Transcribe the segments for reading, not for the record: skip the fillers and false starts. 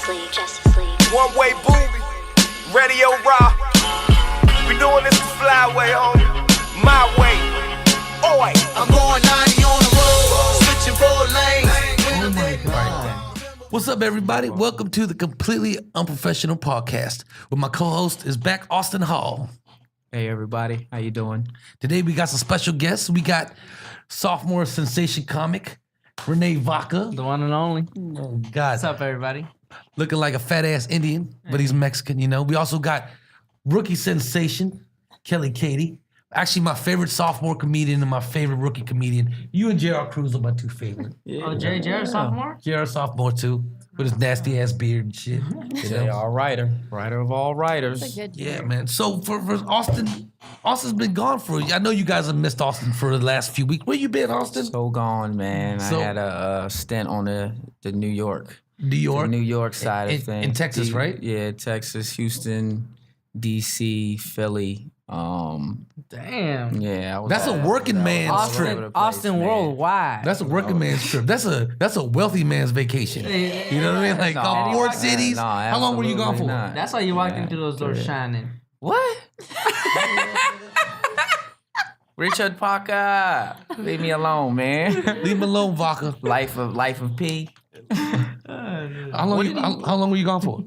One way booby, radio rock. We doing this the flyway, homie. My way. Oi, I'm going 90 on the road, switching 4 lanes. Oh my God. What's up, everybody? Welcome to the Completely Unprofessional podcast, where my co-host is back, Austin Hall. Hey, everybody. How you doing? Today, we got some special guests. We got sophomore sensation comic, Rene Vaca. The one and only. Oh, God. What's up, everybody? Looking like a fat-ass Indian, but he's Mexican, you know. We also got rookie sensation, Kelly Catey. Actually, my favorite sophomore comedian and my favorite rookie comedian. You and J.R. Cruz are my two favorite. Yeah. Oh, J.R. sophomore? J.R. sophomore, too, with his nasty-ass beard and shit. J.R. writer of all writers. Yeah, man. So for Austin, Austin's been gone for. I know you guys have missed Austin for the last few weeks. Where you been, Austin? So gone, man. I had a stint on the New York. New York? The New York side of things. In Texas, right? Yeah, Texas, Houston, D.C., Philly. Damn. Yeah, that's a working man's trip. Austin worldwide. That's a working man's trip. That's a wealthy man's vacation. You know what I mean? Like four cities. How long were you gone for? That's why you walked into those doors shining. What? Richard Parker, leave me alone, man. Leave me alone, Vaca. Life of P. How long were you gone for?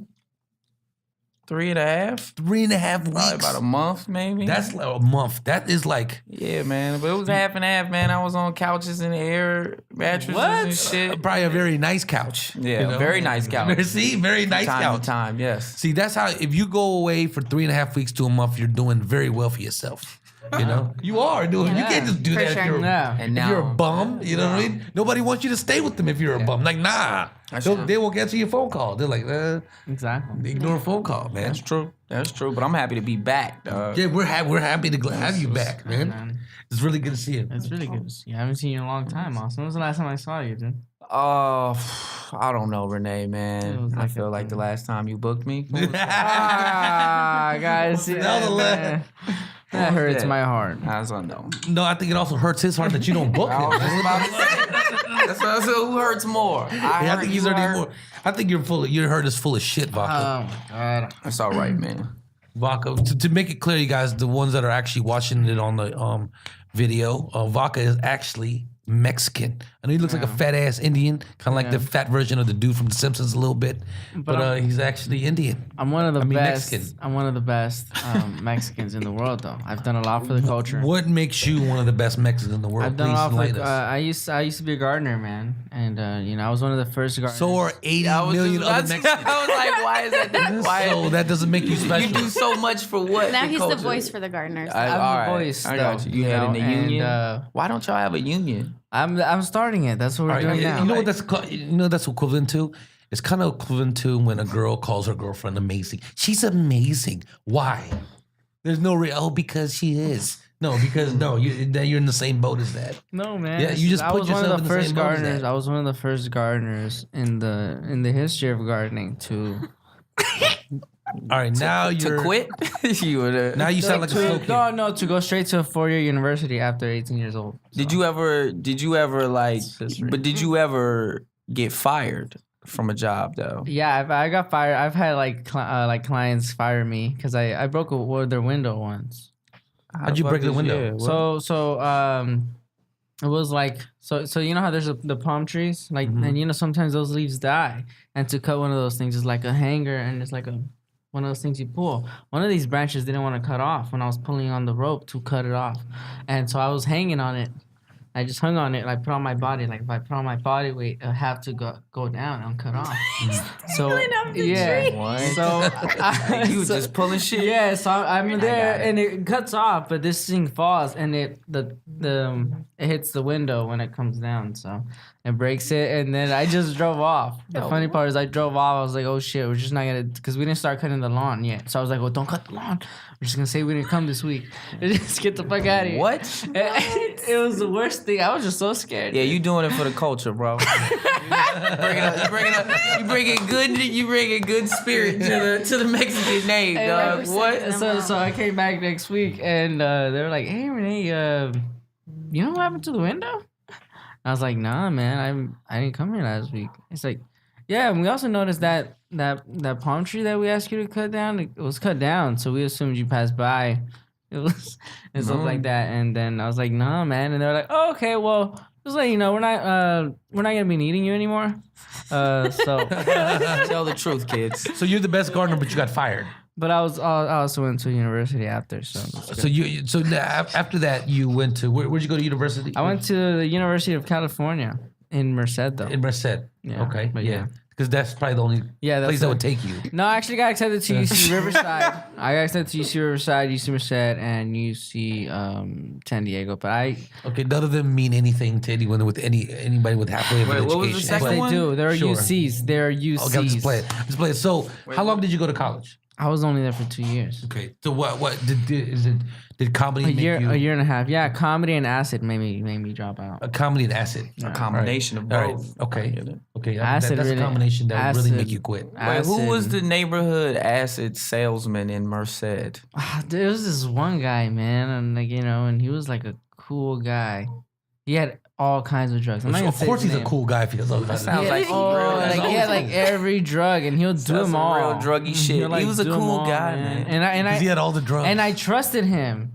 3.5. 3.5 weeks. Probably about a month, maybe. That's like a month. That is like... Yeah, man. But it was half and half, man. I was on couches and air mattresses and shit. Probably a very nice couch. Yeah, you know? Very nice couch. See? Very nice couch. Time to time, yes. See, that's how... If you go away for 3.5 weeks to a month, you're doing very well for yourself. You know? You are doing... You can't just do that if you're, and if you're a bum. You know what I mean? Nobody wants you to stay with them if you're a bum. Like, nah. They won't answer your phone call. They're like, exactly. They ignore a phone call, man. That's true. But I'm happy to be back, dog. Yeah, we're happy to have you back, man. It's really good to see you. It's really good to see you. I haven't seen you in a long time, Austin. When was the last time I saw you, dude? I don't know, Renee, man. I feel like the last time you booked me. Guys, see that hurts my heart. That's unknown. No, I think it also hurts his heart that you don't book him. That's what I said. Who hurts more? I think he's hurting more. I think your heart is full of shit, Vaca. Oh my God. That's all right, man. Vaca, to make it clear, you guys, the ones that are actually watching it on the video, Vaca is actually Mexican. I know he looks like a fat ass Indian, kind of like the fat version of the dude from The Simpsons a little bit, but he's actually Indian. I'm one of the best. Mexican. I'm one of the best Mexicans in the world, though. I've done a lot for the culture. What makes you one of the best Mexicans in the world? I've done a lot for. I used to be a gardener, man, and I was one of the first gardeners. So are 80 million other Mexicans. I was like, why is that? So that doesn't make you special. You do so much for what? Now he's culture? The voice for the gardeners. I'm the voice. I got you. You had in the union. Why don't y'all have a union? I'm starting it. That's what we're doing now. You know what that's equivalent to? It's kind of equivalent to when a girl calls her girlfriend amazing. She's amazing. Why? There's no because she is. No, because you're in the same boat as that. No, man. Yeah, you just put yourself in the same boat as that. I was one of the first gardeners in the history of gardening to. All right, now you're to quit. Now you sound like a slow kid. No, to go straight to a 4-year university after 18 years old. So. Did you ever like? But did you ever get fired from a job though? Yeah, I got fired. I've had like clients fire me because I broke their window once. How'd you break the window? It was like so you know how there's the palm trees like and sometimes those leaves die, and to cut one of those things is like a hanger, and it's like one of those things you pull. One of these branches didn't want to cut off when I was pulling on the rope to cut it off, and so I was hanging on it. I just hung on it and I put on my body. Like if I put on my body weight, I have to go down and cut off. So you were just pulling shit. Yeah, so I'm there and it cuts off, but this thing falls and it hits the window when it comes down. So it breaks it, and then I just drove off. The funny part is I drove off. I was like, oh shit, we're just not gonna, because we didn't start cutting the lawn yet. So I was like, well, don't cut the lawn. We're just gonna say we didn't come this week. Just get the fuck out of here. What? It was the worst thing. I was just so scared. Yeah, you doing it for the culture, bro. You bringing good spirit to the Mexican name, dog. What? So I came back next week and they were like, hey Rene, you know what happened to the window? I was like, nah, man, I didn't come here last week. It's like, Yeah, and we also noticed that palm tree that we asked you to cut down, it was cut down, so we assumed you passed by. It was and stuff like that, and then I was like, "Nah, man," and they were like, "Oh, okay, well, just let you know, we're not gonna be needing you anymore." So Tell the truth, kids. So you're the best gardener, but you got fired. but I also went to university after, so. So after that you went to where'd you go to university? I went to the University of California in Merced, though. in Merced. Yeah, Okay, but yeah. because that's probably the only That's place that it. would take you. No, I actually got accepted to UC Riverside. I got accepted to UC Riverside, UC Merced, and UC San Diego. But Okay, none of them mean anything to anyone with anybody with halfway of an Wait, what was the education. second they one? do. There are Sure. UCs. There are UCs. Okay, let's play it. Let's play it. So, how long did you go to college? I was only there for 2 years. Okay. So what did comedy A make year, you? a year and a half. Yeah, comedy and acid made me drop out. A comedy and acid. A combination of All right. both. Okay. Okay. Acid That's really- a combination that would really make acid- you quit. Wait, who was Acid. the neighborhood acid salesman in Merced? There was this one guy, man, and and he was like a cool guy. He had all kinds of drugs. I'm not gonna Of say course, his he's a name. cool guy if he does all that. sounds Yeah, like he had like every drug, and he'll do That's them some all. real druggy shit. He'll, He was a do 'em cool all, guy, man. And Because he had all the drugs. I trusted him.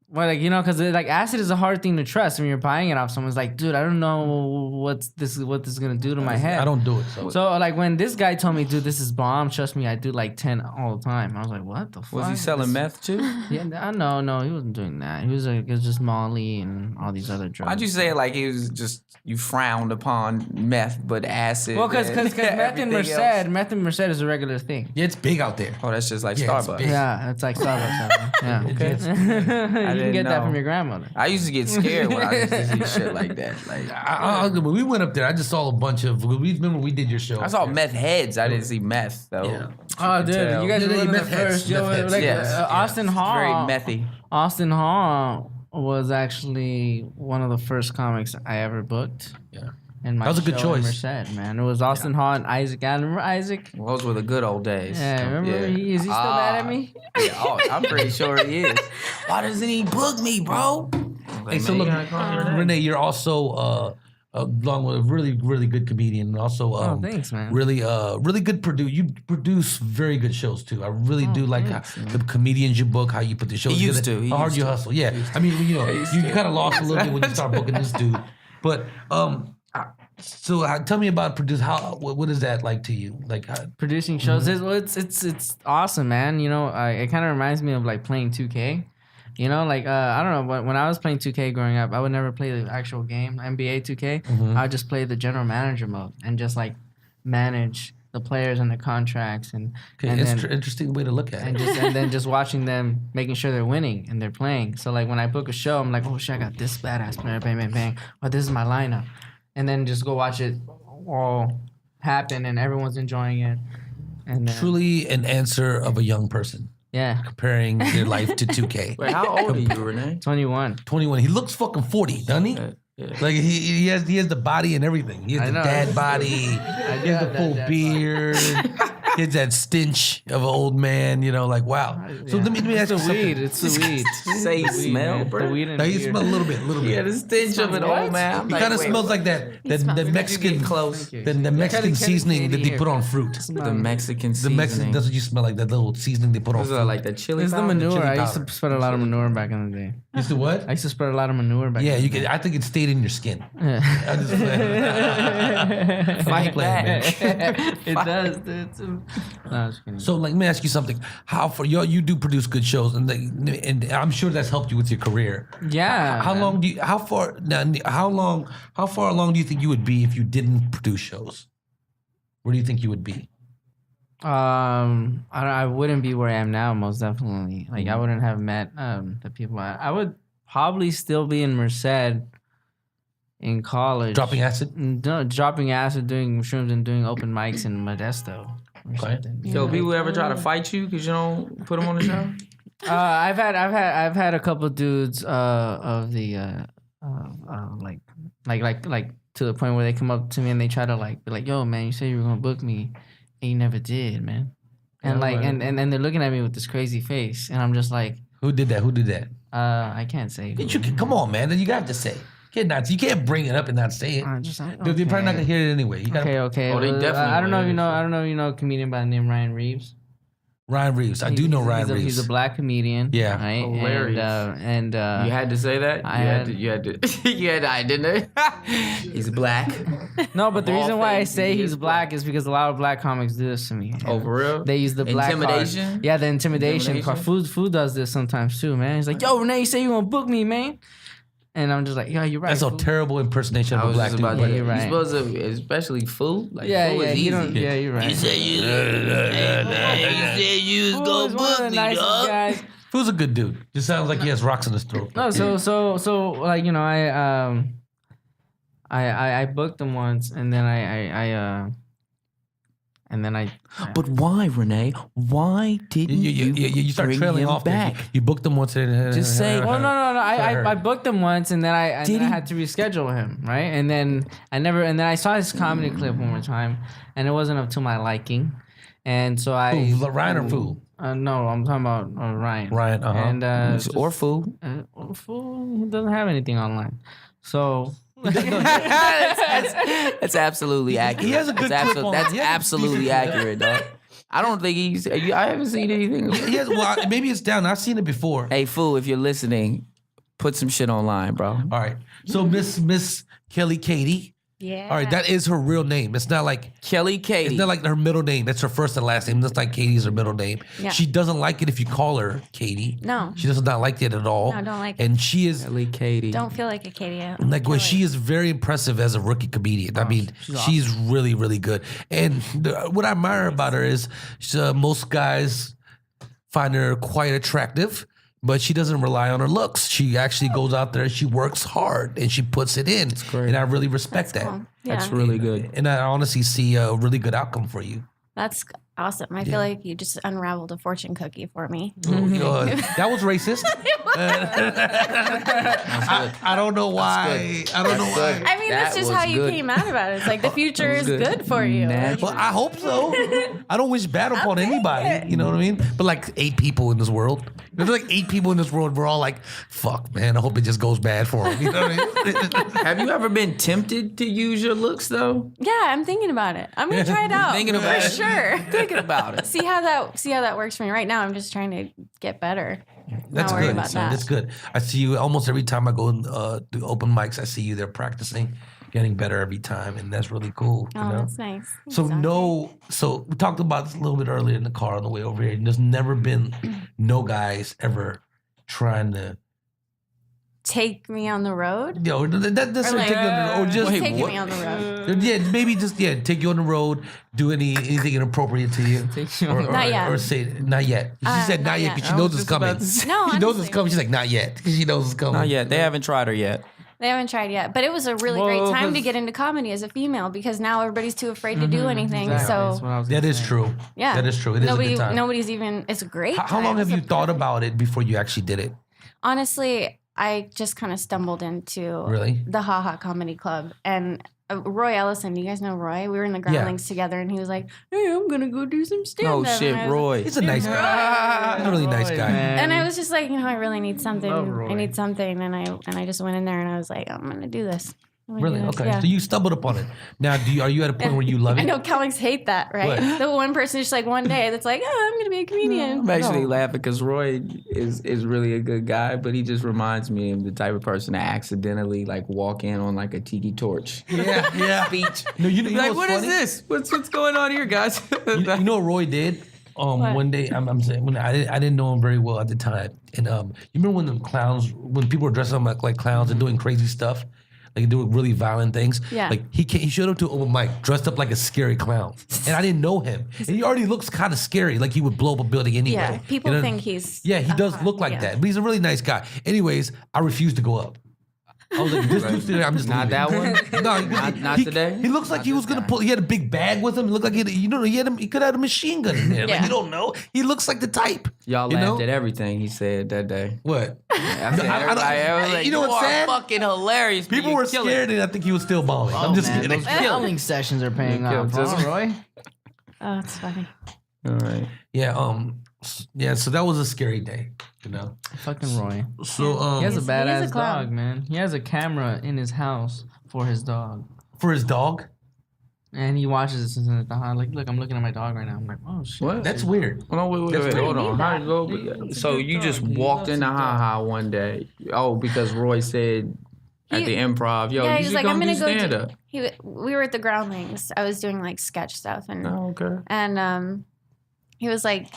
Well, because like acid is a hard thing to trust when you're buying it off someone's like, dude, I don't know what this is gonna do to my head. I don't do it. So like when this guy told me, dude, this is bomb. Trust me, I do like 10 all the time. I was like, what the fuck? Was he selling meth too? Yeah, no, he wasn't doing that. He was like, it was just Molly and all these other drugs. Why'd you say it like it was just you frowned upon meth, but acid? Well, because and meth in everything else? Merced is a regular thing. Yeah, it's big out there. Oh, that's just like Yeah, it's Starbucks. big. Yeah, it's like Starbucks. Yeah, Okay. you can didn't get that know. from your grandmother. I used to get scared when I used to see shit like that. Like When we went up there, I just saw a bunch of. Remember we did your show. I saw meth heads. I didn't see meth though. Yeah. Oh, dude, tell. you guys Yeah, were one of the meth heads, first. Yo, meth heads. like, Yes. Austin Hall. Very methy. Austin Hall was actually one of the first comics I ever booked. Yeah. In my That was a good show in choice. Merced, man. It was Austin Hall and Isaac. I remember Isaac. Those were the good old days. Yeah, remember? Is he still mad at me? Yeah, oh, I'm pretty sure he is. Why doesn't he book me, bro? Hey, so look, Rene, you're also along with a really, really good comedian, and also Thanks, man. really good produce. You produce very good shows too. I really do like the comedians you book, how you put the shows He used together, to, he how hard used you to. hustle. Yeah, I mean, you kind of lost a little bit when you start booking this dude, but so tell me about produce. What is that like to you? Like Producing shows, it's awesome, man. It kind of reminds me of like playing 2K. I don't know, but when I was playing 2K growing up, I would never play the actual game, NBA 2K. I would just play the general manager mode and just like manage the players and the contracts and interesting way to look at it. and then just watching them, making sure they're winning and they're playing. So like when I book a show, I'm like, oh shit, I got this badass player, bang, bang, bang. Oh, this is my lineup. And then just go watch it all happen and everyone's enjoying it. And Truly an answer of a young person yeah, comparing their life to 2K. Wait, how old are you, Rene? 21. 21. He looks fucking 40, doesn't he? Like he has the body and everything. He has I the know. dad body. He has the have that full dad beard. He has that stench of an old man. Like wow. So let me ask you It's the something. weed. It's the weed. Say Weed, smell, man. bro. The weed and Now the you beer. smell a little bit. Yeah, the stench of an old man. I'm He like, kind of wait, smells like that Mexican get close. the Mexican Kelly seasoning that Catey they here. put on fruit. The Mexican The seasoning. Mexican, that's what you smell like, that little seasoning they put on Those fruit. are like the chili It's the powder? manure. chili I used powder. to spread a lot of manure back in the day. Used to what? I used to spread a lot of manure back Yeah, in you the can. I think it stayed in your skin. day. I just Fight playing, man. It does, dude. No, I'm just kidding. So, like, let me ask you something. How for you do produce good shows, and I'm sure that's helped you with your career. Yeah. How man. long do you? How far along do you think you would be if you didn't produce shows? Where do you think you would be? I wouldn't be where I am now, most definitely. Like I wouldn't have met the people. I would probably still be in Merced in college. Dropping acid. No, dropping acid, doing mushrooms, and doing open mics in Modesto. Or Okay. something. So people ever try to fight you because you don't put them on the show? I've had a couple dudes of the like to the point where they come up to me and they try to like be like, yo man, you said you were gonna book me and you never did, man. And Yeah, like right. and they're looking at me with this crazy face and I'm just like, Who did that? I can't say. You can, come on, man. You got to say. You can't bring it up and not say it. They're probably not gonna hear it anyway. You gotta, Okay. Oh, they definitely I don't know if you will. know. I don't know if you know a comedian by the name Ryan Reeves. Ryan Reeves. I do know Ryan Reeves. He's a black comedian. Yeah. Right? Hilarious. And You had to say that? You had to. I didn't. He's black. no, but the Bald reason why I face, say he he's is black is because a lot of black comics do this to me. Oh, for real? They use the black Intimidation? card. Yeah, the intimidation card. Food does this sometimes too, man. He's like, yo, Rene, you say you gonna book me, man? And I'm just like, yeah, you're right. That's a fool. terrible impersonation I of a was black just dude. about Yeah, to. you're right. You're supposed to, especially food. Like, Yeah, food yeah, is you easy. don't. Yeah, you're right. You said you was Fool gonna is one of book the me, nicest dog. guys. Fool's a good dude. Just sounds like he has rocks in his throat. No, so like I booked him once, and then I But why, Rene? Why didn't You start bring trailing him off there. back? You booked him once. Just say- Well, no. Sorry. I booked him once, and then I had to reschedule him, right? And then I saw his comedy clip one more time, and it wasn't up to my liking, and so I Who, Ryan or Fool? No, I'm talking about Ryan. Ryan, And Or food. Fool, he doesn't have anything online, so. That's absolutely accurate. He has a good clip on- That's he has a absolutely decent- accurate, dog. I don't think I haven't seen anything. He has, well, maybe it's down. I've seen it before. Hey, fool, if you're listening, put some shit online, bro. All right. So Miss Kelly Catey. Yeah. All right, that is her real name. It's not like Kelly Catey. it's not like her middle name. That's her first and last name. That's like Katie's her middle name. Yeah. She doesn't like it if you call her Katie. No. She does not like it at all. No, don't like it. And she is Kelly Catey. Don't feel like a Katie. like well, she is very impressive as a rookie comedian. I mean, she's really, really good. And what I admire about her is most guys find her quite attractive, but she doesn't rely on her looks. She actually goes out there, she works hard, and she puts it in. great. And I really respect that. Cool. Yeah. That's really good. And I honestly see a really good outcome for you. That's awesome. I feel like you just unraveled a fortune cookie for me. That was racist. I don't know why. I don't know why. I mean, that's That just was how you good. came out about it. It's like the future is good. good for you. Well, I hope so. I don't wish bad upon anybody. You know what I mean? But like 8 people in this world. There's like 8 people in this world. We're all like, fuck, man. I hope it just goes bad for them. You know what I mean? Have you ever been tempted to use your looks though? Yeah, I'm thinking about it. I'm gonna try it out. Thinking about for it. sure. Thinking about it. See how that works for me. Right now, I'm just trying to get better. That's Not worry good. about that. That's good. I see you almost every time I go do open mics. I see you there practicing, getting better every time, and that's really cool. Oh, you know? that's nice. So so we talked about this a little bit earlier in the car on the way over here. And there's never been no guys ever trying to, Take me on the road. that's take you on the road, or just Taking me on the road. maybe just take you on the road, do anything inappropriate to you, or, Not yet. or say not yet. She said not yet because she knows it's coming. No, She knows it's honestly. coming. She's like not yet because she knows it's coming. Not yet. They haven't tried her yet. They haven't tried yet, but it was a really great time to get into comedy as a female because now everybody's too afraid to do anything. So That is true. yeah, that is true. It is a good time. Nobody's even. It's a great. How long time. have It's you a thought perfect- about it before you actually did it? Honestly, I just kind of stumbled into Really? the Ha Ha Comedy Club and. Roy Ellison, you guys know Roy? We were in the Groundlings together, and he was like, "Hey, I'm gonna go do some stand-up." Oh shit, And I was Roy. He's a nice guy. He's a really nice guy. And I was just like, I really need something. Love Roy. I need something, and I just went in there and I was like, I'm gonna do this. I'm gonna Really? do this. Okay. Yeah. So you stumbled upon it. Now, are you at a point where you love it? I know comics hate that, right? What? The one person just like one day that's like, oh, I'm gonna be a comedian. I'm actually laughing because Roy is really a good guy, but he just reminds me of the type of person that accidentally like walk in on like a tiki torch Yeah. speech. No, you know Like, what's what is funny? this? What's going on here, guys? You know what Roy did? One day, I'm saying when I didn't know him very well at the time, and you remember when people were dressing up like clowns and doing crazy stuff, like doing really violent things. Yeah. Like he showed up to open mic dressed up like a scary clown, and I didn't know him, and he already looks kind of scary, like he would blow up a building anyway. Yeah, people You know? think he's Yeah, he does look like yeah. that, but he's a really nice guy. Anyways, I refused to go up. I was like, this dude's there, I'm just Not leaving. that one? No, Not today? He looks like he was gonna pull. He had a big bag with him. He looked like he could have had a machine gun in there. Like Yeah. you don't know. He looks like the type. Y'all you laughed know? at everything he said that day. What? I said, I don't- everybody was like, you know what's are sad? fucking hilarious. People were scared, and I think he was still balling. I'm just man, kidding. those filming sessions are paying off, huh, Roy? Oh, it's funny. All right. Yeah. Yeah. So that was a scary day. You know. Fucking Roy. So He has a He's a badass clown. dog, man. He has a camera in his house for his dog. for his dog, And he watches it at the house. Like, look, I'm looking at my dog right now. I'm like, oh shit. What? that's weird. Oh, no, wait, That's hold on. How that. did It's it go? a So good you just dog. He walked loves into his dog. Ha one day. Oh, because Roy said at the improv, yo, yeah, you he's should like, come I'm do gonna go stand do. up. We were at the Groundlings. I was doing like sketch stuff, and Oh, okay. he was like,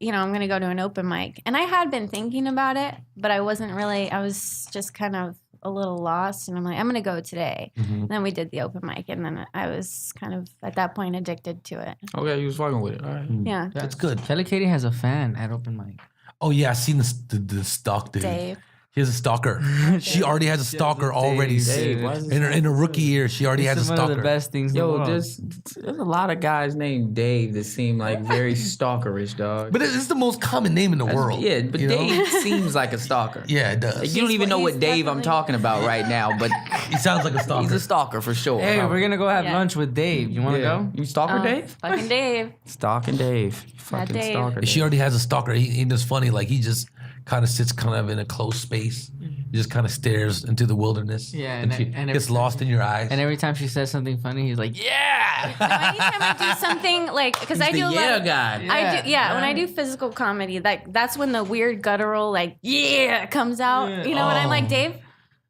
you know, I'm gonna go to an open mic, and I had been thinking about it, but I wasn't really. I was just kind of a little lost, and I'm like, I'm gonna go today. And then we did the open mic, and then I was kind of at that point addicted to it. Okay, you was fucking with it. All right. Yeah, That's good. Kelly Catey has a fan at open mic. Oh yeah, I seen the stalk dude. Dave. He has a stalker. She already has a stalker already. Dave, why is this In her rookie year, she already has a It's one stalker. of the best things in the Yo, world. there's a lot of guys named Dave that seem like very stalkerish, dog. But it's the most common name in the world. Yeah, but you know? Dave seems like a stalker. Yeah, it does. Like, you don't even know what he's Dave I'm definitely- talking about right now, but He sounds like a stalker. he's a stalker for sure. Hey, we're gonna go have Yeah. lunch with Dave. You wanna go? You stalker Dave? Fucking Dave. Stalking Dave. You fucking Dave. stalker. She already has a stalker. He just funny. Like he just kind of sits kind of in a closed space. He just kind of stares into the wilderness. Yeah, and she and gets every lost in your eyes. And every time she says something funny, he's like, yeah. So anytime I do something like, because I the do a yeah lot. guy. I do, when I do pheisical comedy, that's when the weird guttural like yeah comes out. Yeah. You know, and I'm like, Dave,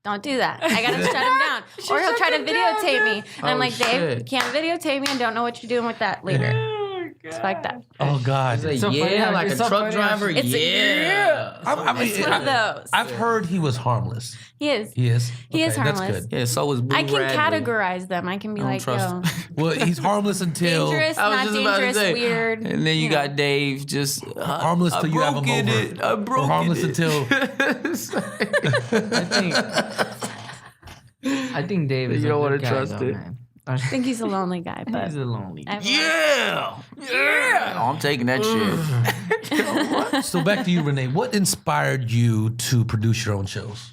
don't do that. I gotta shut him down, or he'll try to videotape me. And I'm Oh, like, Dave, shit. you can't videotape me, and don't know what you're doing with that later. It's like that. Oh God. He's like, so funny yeah, how- like it's a so truck funny how driver. It's Yeah. It's one of those. I've heard he was harmless. He is. He is. He is Okay, harmless. That's good. Yeah, so was Blue I can Radley. categorize them. I can be I don't like, trust yo, Well, he's harmless until dangerous, I was not just about to dangerous, say. weird. And then you know. got Dave just harmless till you have him over. I Or broke harmless it. until I think Dave is You don't a wanna good guy, trust though, it. man. I think he's a lonely guy, but He's a lonely guy. I've Yeah. Oh, I'm taking that shit. So back to you, Rene. What inspired you to produce your own shows?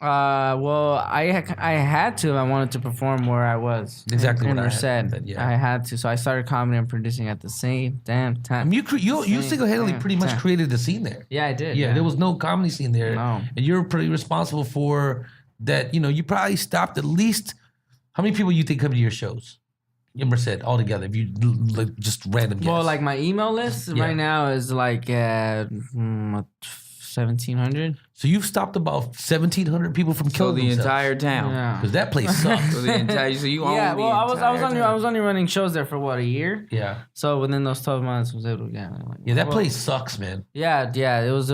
Well, I had to if I wanted to perform where I was. Exactly in what I had said. said, yeah. I had to. So I started comedy and producing at the same damn I time. mean, you single-handedly Damn. pretty much created the scene there. Yeah, I did. Yeah, there was no comedy scene there. No. And you're pretty responsible for that. You know, you probably stopped at least, how many people you think come to your shows? Yimmer said altogether, if you like just random guess. Well, like my email list Yeah. right now is like 1,700. so you've stopped about 1,700 people from So killing the themselves. entire town. Yeah. Because that place sucks. So the entire. So you own Yeah, the well, I was entire only running shows there for what, a year. Yeah. So within those 12 months, was able to Yeah, that place sucks, man. Yeah, it was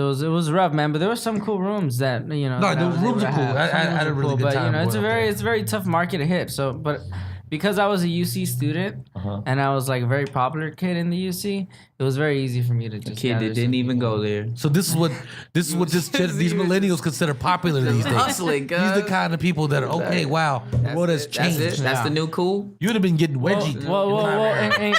rough, man. But there were some cool rooms that you know. No, that the I was rooms able are to cool. have. I Some had rooms a are really good but time you know, it's going up there. it's a very tough market to hit. So, but because I was a UC student Uh-huh. and I was like a very popular kid in the UC, it was very easy for me to just kid gather that didn't some even people. go there. So this is what these millennials consider popular these days. Hustling, These are the kind of people that are okay. Wow, the world has That's it. changed. That's the new cool. You'd have been getting wedgied. Well,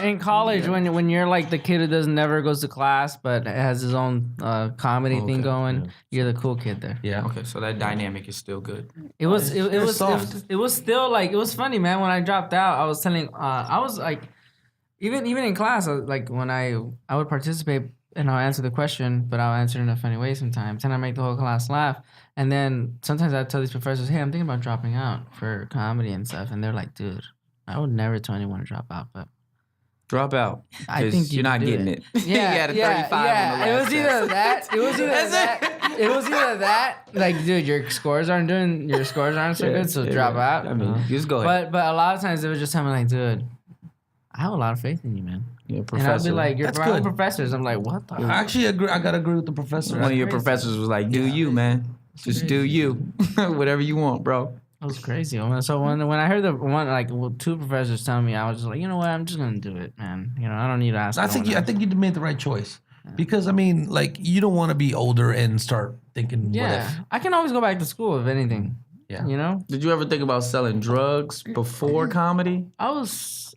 in college, when you're like the kid who never goes to class but has his own comedy thing going, you're the cool kid there. Yeah. Okay, so that dynamic is still good. It was soft. it was still like it was funny, man. When I dropped out, I was telling I was like even in class, like when I would participate and I'll answer the question, but I'll answer in a funny way sometimes, and I make the whole class laugh. And then sometimes I tell these professors, "Hey, I'm thinking about dropping out for comedy and stuff," and they're like, "Dude, I would never tell anyone to drop out, but." Drop out. I 'Cause think you're not do getting it. Yeah, you got a 35 yeah. on the last It was either test. that. It was either that. It was either that. Like, dude, your scores aren't so good, so drop out. I mean, just go ahead. But a lot of times they would just tell me like, dude, I have a lot of faith in you, man. Yeah, And I'd professor. be like, you're That's around good. professors. I'm like, what the? I actually agree. I gotta agree with the professor. one of your crazy. professors was like, "Do you, man? Just do you. Whatever you want, bro." That was crazy. So when I heard two professors telling me, I was just like, you know what? I'm just gonna do it, man. You know, I don't need to ask. I think you made the right choice because I mean, like, you don't want to be older and start thinking, Yeah, what if? I can always go back to school if anything. Yeah. You know, Did you ever think about selling drugs before comedy? I was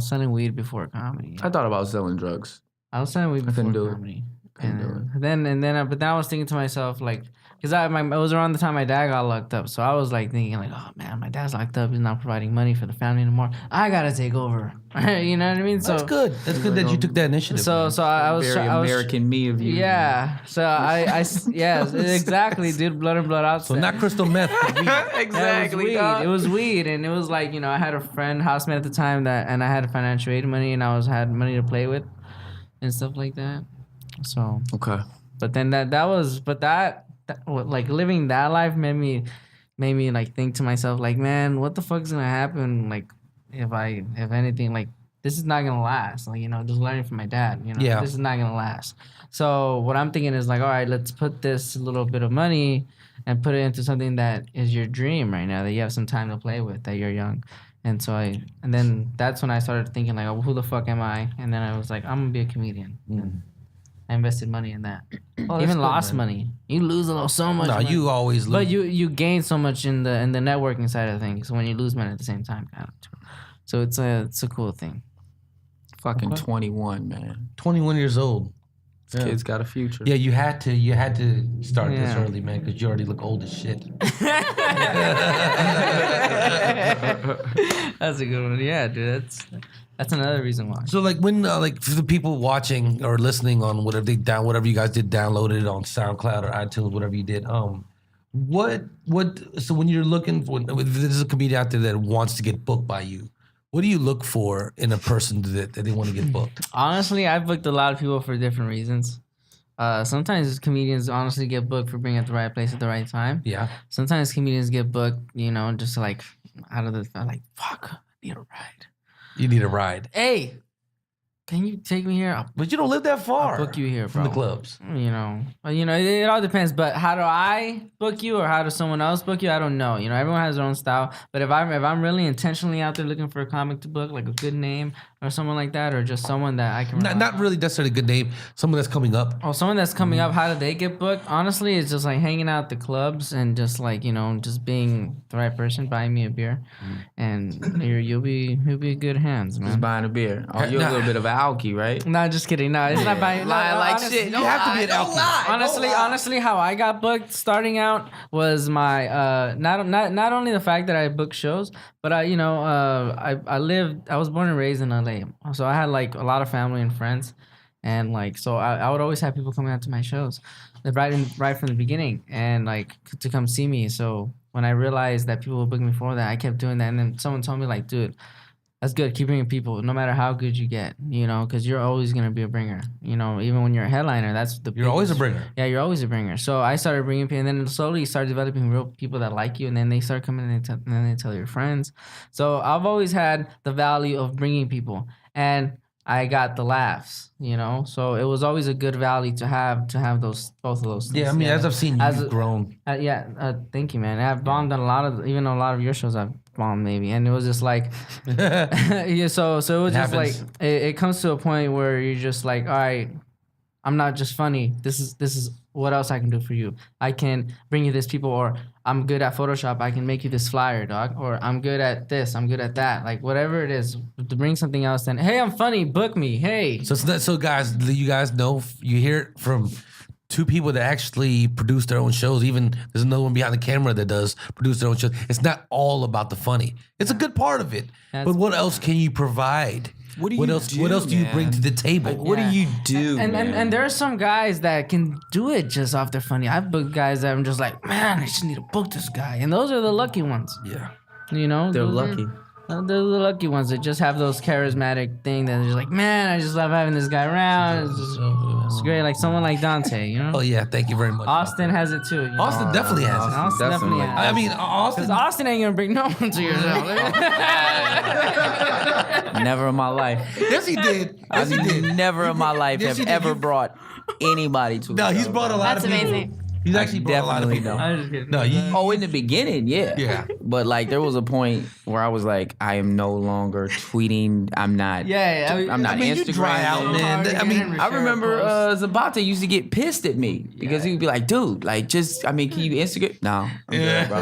selling weed before comedy. I thought about selling drugs. I was selling weed couldn't before do it. comedy. But then I was thinking to myself, like, because it was around the time my dad got locked up. So I was like thinking, like, oh man, my dad's locked up. He's not providing money for the family anymore. I gotta take over. You know what I mean? So That's good. That's good that you took that initiative. So I was Very American me of you. Yeah. So I yeah, exactly, dude. Blood and blood out. So not crystal meth. But weed. Exactly. It was weed, and it was like, you know, I had a friend, housemate at the time, and I had financial aid money, and I had money to play with, and stuff like that. So Okay. but then that like living that life made me like think to myself, like, man, what the fuck's gonna happen, like, if anything, like, this is not gonna last, like, you know, just learning from my dad, you know, Yeah. this is not gonna last. So what I'm thinking is, like, all right, let's put this little bit of money and put it into something that is your dream right now, that you have some time to play with, that you're young. And so and then that's when I started thinking, like, oh, who the fuck am I? And then I was like, I'm gonna be a comedian. I invested money in that. Even lost money. You lose so much. No, money. you always lose. But you gain so much in the networking side of things when you lose money at the same time, kind of. So it's a cool thing. Fucking 21, man. 21 years old. This kid's got a future. Yeah, you had to start this Yeah. early, man, because you already look old as shit. That's a good one. Yeah, dude. That's another reason why. So like when like for the people watching or listening on whatever you guys did, downloaded it on SoundCloud or iTunes, whatever you did. What so when you're looking for, if there's a comedian out there that wants to get booked by you, what do you look for in a person that they want to get booked? Honestly, I've booked a lot of people for different reasons. Sometimes comedians honestly get booked for being at the right place at the right time. Yeah. Sometimes comedians get booked, you know, just like out of the, like, fuck, I need a ride. You need a ride. Hey, can you take me here? But you don't live that far. I'll book you here, from bro. the clubs. You know, it all depends. But how do I book you, or how does someone else book you? I don't know. You know, everyone has their own style. But if I'm really intentionally out there looking for a comic to book, like a good name or someone like that, or just someone that I can Not really necessarily a good name. Someone that's coming up. Oh, someone that's coming up, how do they get booked? Honestly, it's just like hanging out at the clubs and just like, you know, just being the right person, buying me a beer, and you'll be in good hands, man. Just buying a beer. Oh, you're a little bit of an alky, right? No, just kidding. No, it's not buying. Lying like honestly, shit. You have to be an alky. Honestly, how I got booked starting out was my not only the fact that I booked shows, but I was born and raised in LA, so I had like a lot of family and friends, and like so I would always have people coming out to my shows, right from the beginning, and like to come see me. So when I realized that people would book me for that, I kept doing that, and then someone told me, like, dude, that's good. Keep bringing people, no matter how good you get, you know, because you're always gonna be a bringer. You know, even when you're a headliner, that's the. You're always a bringer. Yeah, you're always a bringer. So I started bringing people, and then slowly you start developing real people that like you, and then they start coming and then they tell your friends. So I've always had the value of bringing people, and I got the laughs. You know, so it was always a good value to have both of those things. Yeah, I mean, as I've seen you, you've grown. Thank you, man. I've bombed on a lot of your shows. I've bombed maybe, and it was just like, yeah. So it was just like it comes to a point where you're just like, all right, I'm not just funny. This is what else I can do for you. I can bring you this people, or I'm good at Photoshop. I can make you this flyer, dog. Or I'm good at this. I'm good at that. Like whatever it is, to bring something else. Then hey, I'm funny. Book me. Hey. So guys, you guys know, you hear it from two people that actually produce their own shows. Even there's another one behind the camera that does produce their own shows. It's not all about the funny. It's a good part of it. That's but what else can you provide? What else do you bring to the table? Like, what do you do, and there are some guys that can do it just off their funny. I've booked guys that I'm just like, man, I just need to book this guy. And those are the lucky ones. Yeah. You know? They're lucky. They're the lucky ones that just have those charismatic thing that they're just like, man, I just love having this guy around. It's great. Like someone like Dante, you know? Oh, yeah. Thank you very much. Austin has it too. You know? Austin definitely has it. Austin definitely has it. I mean, Austin. Because Austin ain't going to bring no one to your show. Never in my life. Yes, he did. Yes, he did. Never in my life Yes, have you did. ever brought anybody to. No, he's brought a lot That's of people. amazing. He's actually brought a lot of Definitely people. don't. I'm just kidding. No, you. Oh, in the beginning, yeah. Yeah. But like, there was a point where I was like, I am no longer tweeting. I'm not. Yeah, I'm not I mean, you Instagram. dry out, man. I mean, I remember Zabate used to get pissed at me because he would be like, dude, like, just, I mean, can you Instagram? No, I'm good, bro.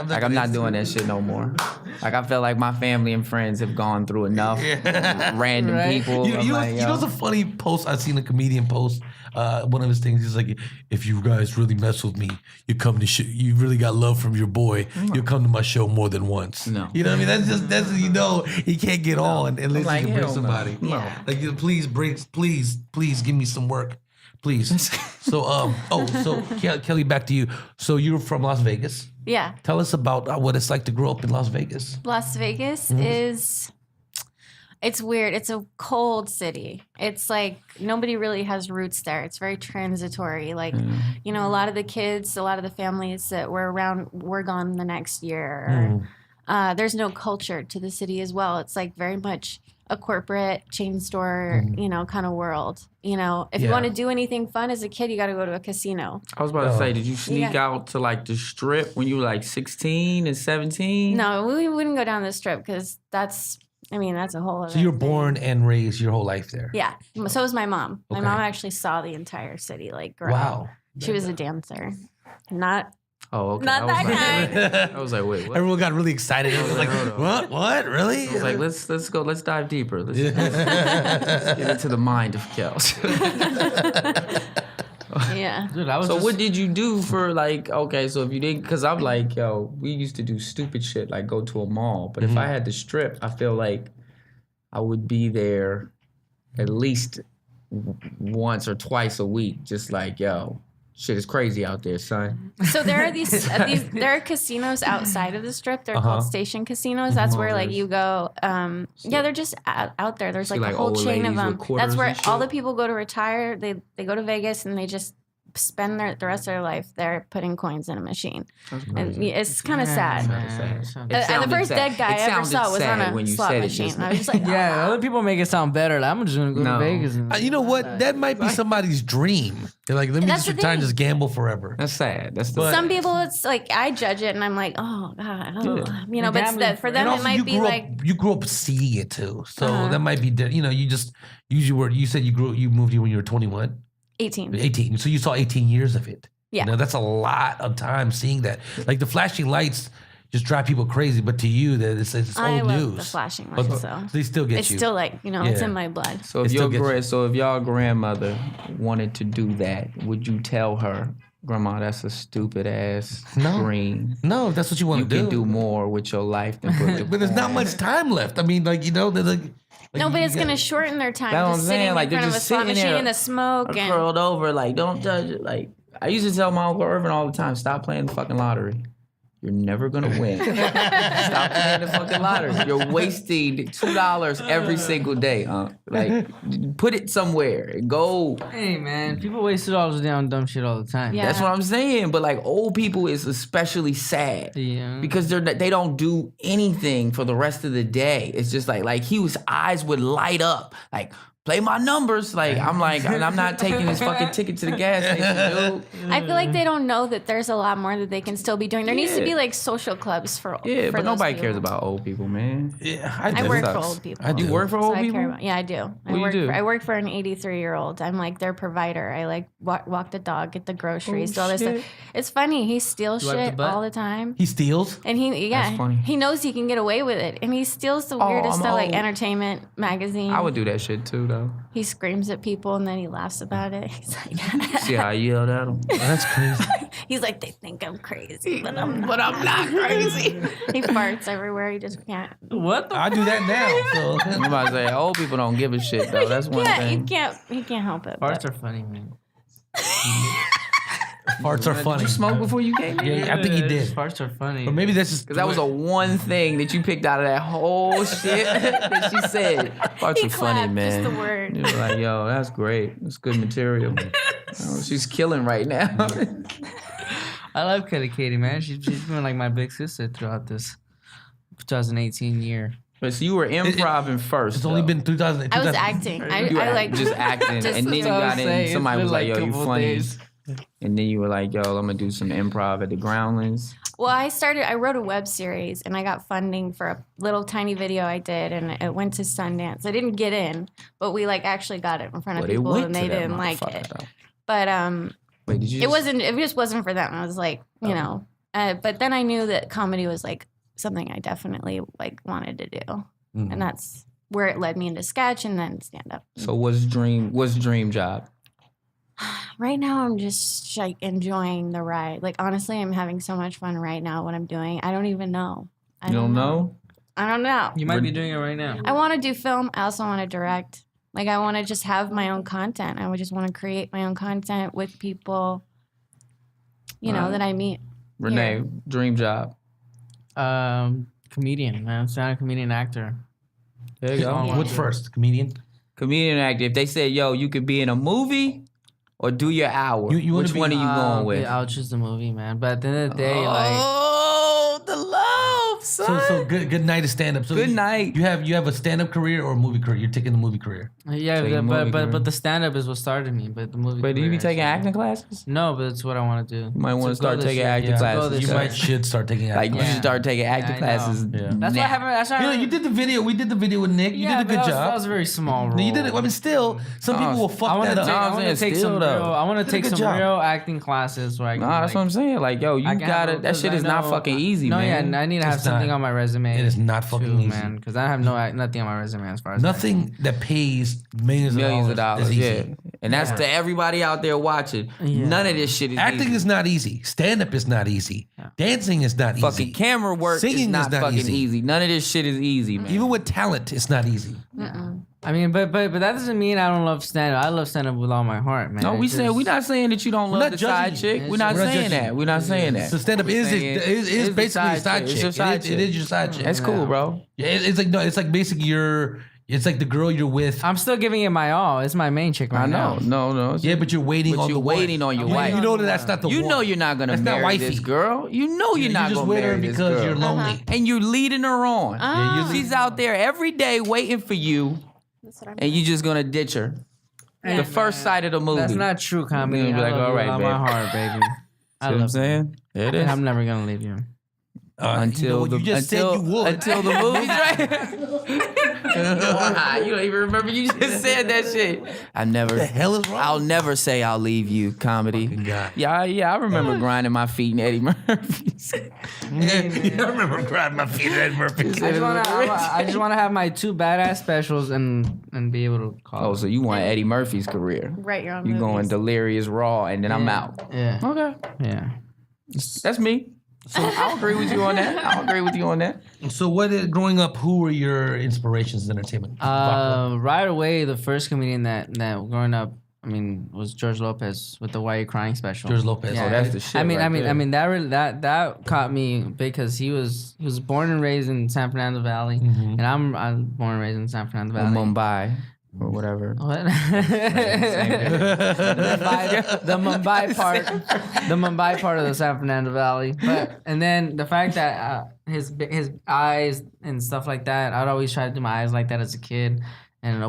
Like, I'm not doing that shit no more. Like I feel like my family and friends have gone through enough random people. You know what's a funny post I seen a comedian post? One of his things is like, if you guys really mess with me, you come to you really got love from your boy. You'll come to my show more than once. No. You know what I mean? That's he can't get on unless like, he can bring hell somebody. no. Like please give me some work. Please. So Kelly, back to you. So you're from Las Vegas. Yeah. Tell us about what it's like to grow up in Las Vegas. Las Vegas is, it's weird. It's a cold city. It's like nobody really has roots there. It's very transitory. Like, you know, a lot of the kids, a lot of the families that were around were gone the next year. There's no culture to the city as well. It's like very much a corporate chain store, you know, kind of world. You know, if you want to do anything fun as a kid, you got to go to a casino. I was about to say, did you sneak out to like the strip when you were like 16 and 17? No, we wouldn't go down the strip because that's a whole other So you were thing. born and raised your whole life there. Yeah. So was my mom. My Okay. mom actually saw the entire city, like, grow up. Wow. She was a dancer. Not Oh, okay. Not that kind. Everyone I was like, wait, what? got really excited. It was like, Hold on. what? Really? I was like, let's go. Let's dive deeper. Let's get into the mind of Kels. yeah. Dude, I was So just, what did you do for like, okay, so if you didn't, because I'm like, yo, we used to do stupid shit like go to a mall. But if I had the strip, I feel like I would be there at least once or twice a week. Just like, yo, shit is crazy out there, son. So there are these there are casinos outside of the strip. They're called station casinos. That's where like you go. They're just out there. There's like like a whole old chain of ladies them. with quarters That's where and all the shit? people go to retire. They go to Vegas and they just spend the rest of their life there putting coins in a machine. And it's kind of sad. man. It And the sounded first sad. dead guy It I ever sounded saw was on sad when a you slot said it machine. just I was just like, Yeah, other people make it sound better. Like, I'm just gonna go No. to Vegas. And You know what? That might be somebody's dream. They're like, let me That's just the retire and thing. just gamble forever. That's sad. That's the some people, it's like I judge it and I'm like, oh god, you know. But Gambling for them, And it also, might be like, you grew up seeing it too, so that might be. You know, you just use your word. You said you moved here when you were 21, 18. 18. So you saw 18 years of it. Yeah. You know, that's a lot of time seeing that. Like the flashing lights just drive people crazy, but to you, that it's I old love news. the flashing But lights, so they still get it's you. still like, you know, it's Yeah. in my blood. So It if still gets you. if y'all grandmother wanted to do that, would you tell her, Grandma, that's a stupid ass No. dream. No, if that's what you want You to can do more with your life than put the But there's not much time left. I mean, like, you know, there's like No, but you it's got- gonna shorten their time That's what just I'm sitting saying, like, in they're front of a just slot sitting machine there in the smoke and curled over, like, don't judge it. Like, I used to tell my Uncle Irvin all the time, stop playing the fucking lottery. You're never gonna win. Stop playing the fucking lottery. You're wasting $2 every single day. Like, put it somewhere. Go. hey, man, people waste $2 down dumb shit all the time. Yeah. That's what I'm saying. But like, old people is especially sad. Yeah. Because they don't do anything for the rest of the day. It's just like his eyes would light up. Like, play my numbers. Like, I'm like, and I'm not taking his fucking ticket to the gas station, dude. I feel like they don't know that there's a lot more that they can still be doing. There needs to Yeah. be like social clubs for Yeah, for but those nobody people. cares about old people, man. Yeah, I do. work for sucks. old people. I do. You work for So old I people? care about. Yeah, I do. What do you do? I work for an 83-year-old. I'm like their provider. I like walk the dog, get the groceries, do all this shit. stuff. It's funny. He steals You wipe the shit butt? all the time. He steals. And That's funny. he knows he can get away with it. And he steals the weirdest I'm stuff like old. entertainment magazine. I would do that shit too, though. He screams at people and then he laughs about it. He's like, See how I yelled at him? Oh, that's crazy. he's like, they think I'm crazy, but I'm not. But I'm not crazy. He farts everywhere. He just can't. What the I do that now. So I'm about to say, old people don't give a shit, though. That's one You thing. can't help it. Farts but- are funny, man. farts are funny. Did you smoke before you came here? Yeah, I think he did. Farts are funny. Or maybe that's just Because that was the one thing that you picked out of that whole shit that she said. Farts He are funny, clapped, man. just the word. You were like, yo, that's great. That's good material. Oh, she's killing right now. I love Kelly Catey, man. She's been like my big sister throughout this 2018 year. But so you were improv first. It's only though. been 2000. I was acting. I You were like just acting, Just and then you what got I'm in. saying. Somebody It's was been like, like "Yo, a you couple funny," days. and then you were like, "Yo, I'm gonna do some improv at the Groundlings." Well, I wrote a web series and I got funding for a little tiny video I did and it went to Sundance. I didn't get in, but we like actually got it in front of But it people went and to they that didn't like motherfucker, it. though. But Wait, did you? it just wasn't for them. I was like, you know, but then I knew that comedy was like something I definitely like wanted to do, and that's where it led me into sketch and then stand up. So what's dream job? Right now, I'm just like enjoying the ride. Like honestly, I'm having so much fun right now. What I'm doing, I don't even know. You don't know? I don't know. You might be doing it right now. I want to do film. I also want to direct. Like I want to just have my own content. I would just want to create my own content with people, that I meet. Renee, dream job. Comedian, man. Sound comedian actor. There you go. What's first? Comedian? Comedian actor. If they say, yo, you could be in a movie or do your hour, You wanna which be- one are you going with? I'll choose the movie, man. But at the end of the day, like, Oh, the love, son. So good night of stand up. So Good night. You have a stand up career or a movie career? You're taking the movie career. yeah, Taking movie career. but the stand up is what started me. But the movie. Wait, do you be career taking is- acting classes? No, but it's what I want to do. You might want to So go start this taking year. acting Yeah. Go classes. this You year. might should start taking Like, you acting. should start taking acting I know. classes. Yeah. That's why I haven't. That's why I You know, haven't- you did the video. We did the video with Nick. You Yeah, did a but good that job. was a very small role. No, you did it. I mean, still, some people will fuck I want that to up. take, I I'm want to saying take still, some though. real. I want You to did a take good some job. real acting classes where I can. Nah, that's what I'm saying. Like, yo, I you can gotta. have- That shit 'cause is I not know- fucking easy, no, man. yeah, I need to have It's something not. on my resume. It is not fucking too, easy. man. Because I have nothing on my resume as far as Nothing that pays millions Millions of of dollars dollars, is yeah. easy. And that's to everybody out there watching. Yeah. None of this shit is Acting easy. is not easy. Stand up is not easy. Dancing is not Fucking easy. camera work Singing is is not not fucking easy. easy. None of this shit is easy, man. Even with talent, it's not easy. I mean, but that doesn't mean I don't love stand up. I love stand up with all my heart, man. No, It's we're just- not saying that you don't We're love not the side judging chick. you. We're not We're not saying judging that. you. We're not saying that. So stand up We're is saying basically a side It's chick. your side It chick. is your side chick. That's cool, bro. Yeah, it's like basically it's like the girl you're with. I'm still giving it my all. It's my main chick right I know. now. No. Yeah, but you're waiting But on you're the one. waiting on your You- wife. You know that's not the You one. know you're not gonna That's not marry wifey. this girl. You know you're not just gonna with her marry this because girl. you're lonely. And you're leading her on. Ah. She's out there every day waiting for you, That's what I'm and you just gonna ditch her. The first sight of the movie. That's not true, comedy. You're gonna be I like, love all you right, with all babe. my heart, baby. I See what I'm love saying? There it you. is. I'm never gonna leave you. Until you just said you would. Until the movie's right. You don't even remember you just said that shit. The hell is wrong? I'll never say I'll leave you, comedy. God. Yeah, I remember grinding my feet in Eddie Murphy's. I remember grabbing my feet at Ed Murphy. I just want to have my 2 badass specials and be able to call. Oh, so you want Eddie Murphy's career? Write your own You going movies. delirious raw, and then I'm out. Yeah. Okay, Yeah. that's me. So I'll agree with you on that. So, growing up, who were your inspirations in entertainment? Right away, the first comedian that growing up, I mean, was George Lopez with the Why You Crying special. George Lopez. Yeah. Oh, that's the shit I mean, right I mean, there. I mean that really, that caught me because he was born and raised in San Fernando Valley, and I'm born and raised in San Fernando Or Valley. Mumbai or whatever. What? the Mumbai part of the San Fernando Valley. But and then the fact that his eyes and stuff like that, I'd always try to do my eyes like that as a kid. And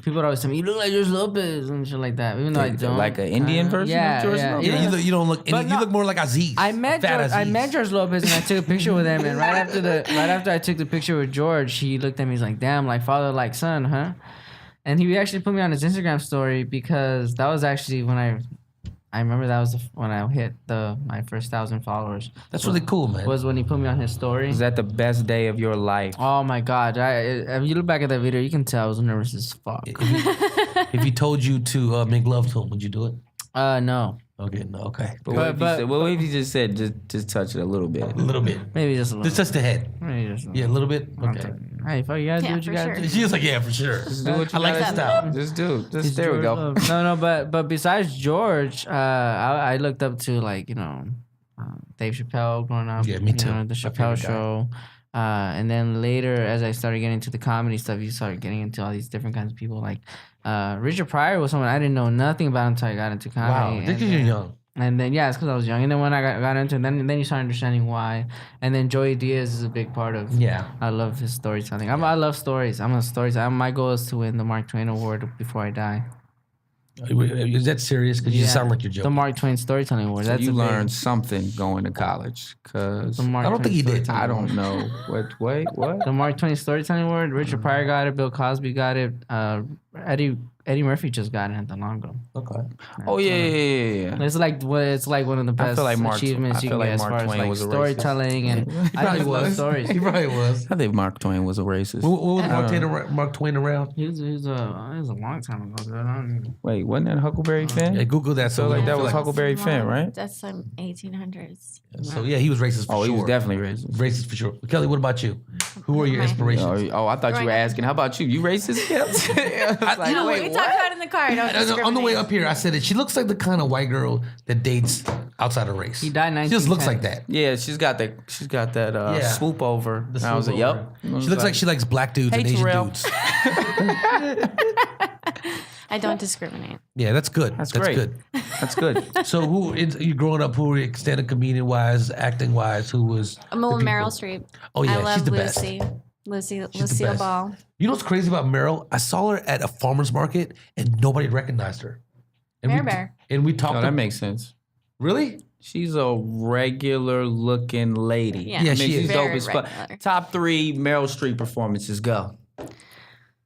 people would always tell me, "You look like George Lopez" and shit like that, even though I don't. Like an Indian version of George Lopez? Yeah, you don't look. But You no, look more like Aziz. I met George Lopez and I took a picture with him, and right after I took the picture with George, he looked at me. He's like, "Damn, like father, like son, huh?" And he actually put me on his Instagram story because that was actually when I remember that was when I hit my first 1,000 followers. That's really cool, man. Was when he put me on his story. Is that the best day of your life? Oh my god! If you look back at that video, you can tell I was nervous as fuck. If he told you to make love to him, would you do it? No, Okay, no, okay. But what if you just said just touch it a little bit? A little bit. maybe just a little. Just touch the head. Maybe just a Yeah, a little bit. Okay. Hey, fuck, you gotta do Yeah, what you for gotta sure. do. She was like, yeah, for sure. Just do what you I like gotta that do. style. Just do. Just It's there we George go. Love. No, but besides George, I looked up to like Dave Chappelle growing up. Yeah, me too. The My Chappelle favorite guy. Show, and then later as I started getting into the comedy stuff, you started getting into all these different kinds of people. Like Richard Pryor was someone I didn't know nothing about until I got into comedy. Wow, because you're young. And then it's because I was young. And then when I got into it, then you start understanding why. And then Joey Diaz is a big part of. Yeah. I love his storytelling. I love stories. I'm a storyteller. My goal is to win the Mark Twain Award before I die. Is that serious? Because you sound like you're joking. The Mark Twain Storytelling Award. So That's you a big- learned something going to college, cause the Mark I don't Twain think he did. Storytelling I don't Award. know what. The Mark Twain Storytelling Award. Richard Pryor got it. Bill Cosby got it. Eddie Murphy just got it at the Longo. Okay. Oh yeah. It's like one of the best feel like achievements you can get as far as like storytelling and He probably was. stories. He probably was. I think Mark Twain was a racist. What was Mark Twain around? He was a long time ago. Dude. I don't even... Wait, wasn't that Huckleberry Finn? Yeah, Google that. So like that was Huckleberry Finn, right? That's some 1800s. So yeah, he was racist for sure. Oh, he was definitely racist. Racist for sure. Kelly, what about you? Who are your inspirations? Oh, I thought you were asking. How about you? You racist? You know, We talked about it in the car. Don't on the way discriminate. up here, I said it. She looks like the kind of white girl that dates outside of race. He died in She just looks 1910. like that. Yeah, she's got that Yeah. swoop over. The And I was like, swoop yep. over. She looks like she likes black dudes Hey, and Asian Terrell. dudes. I don't discriminate. Yeah, that's good. That's great. good. That's good. So who you growing up? Who were you stand-up comedian wise, acting wise? Who was? I'm the with people? Meryl Streep. Oh yeah, I love she's the best. Lucille the best. Ball. You know what's crazy about Meryl? I saw her at a farmer's market and nobody recognized her. And Bear Bear. And we talked. No, that makes sense. Really? She's a regular looking lady. Yeah, Yeah, I mean, she is. she's dope Very as fuck. regular. Top 3 Meryl Streep performances, go.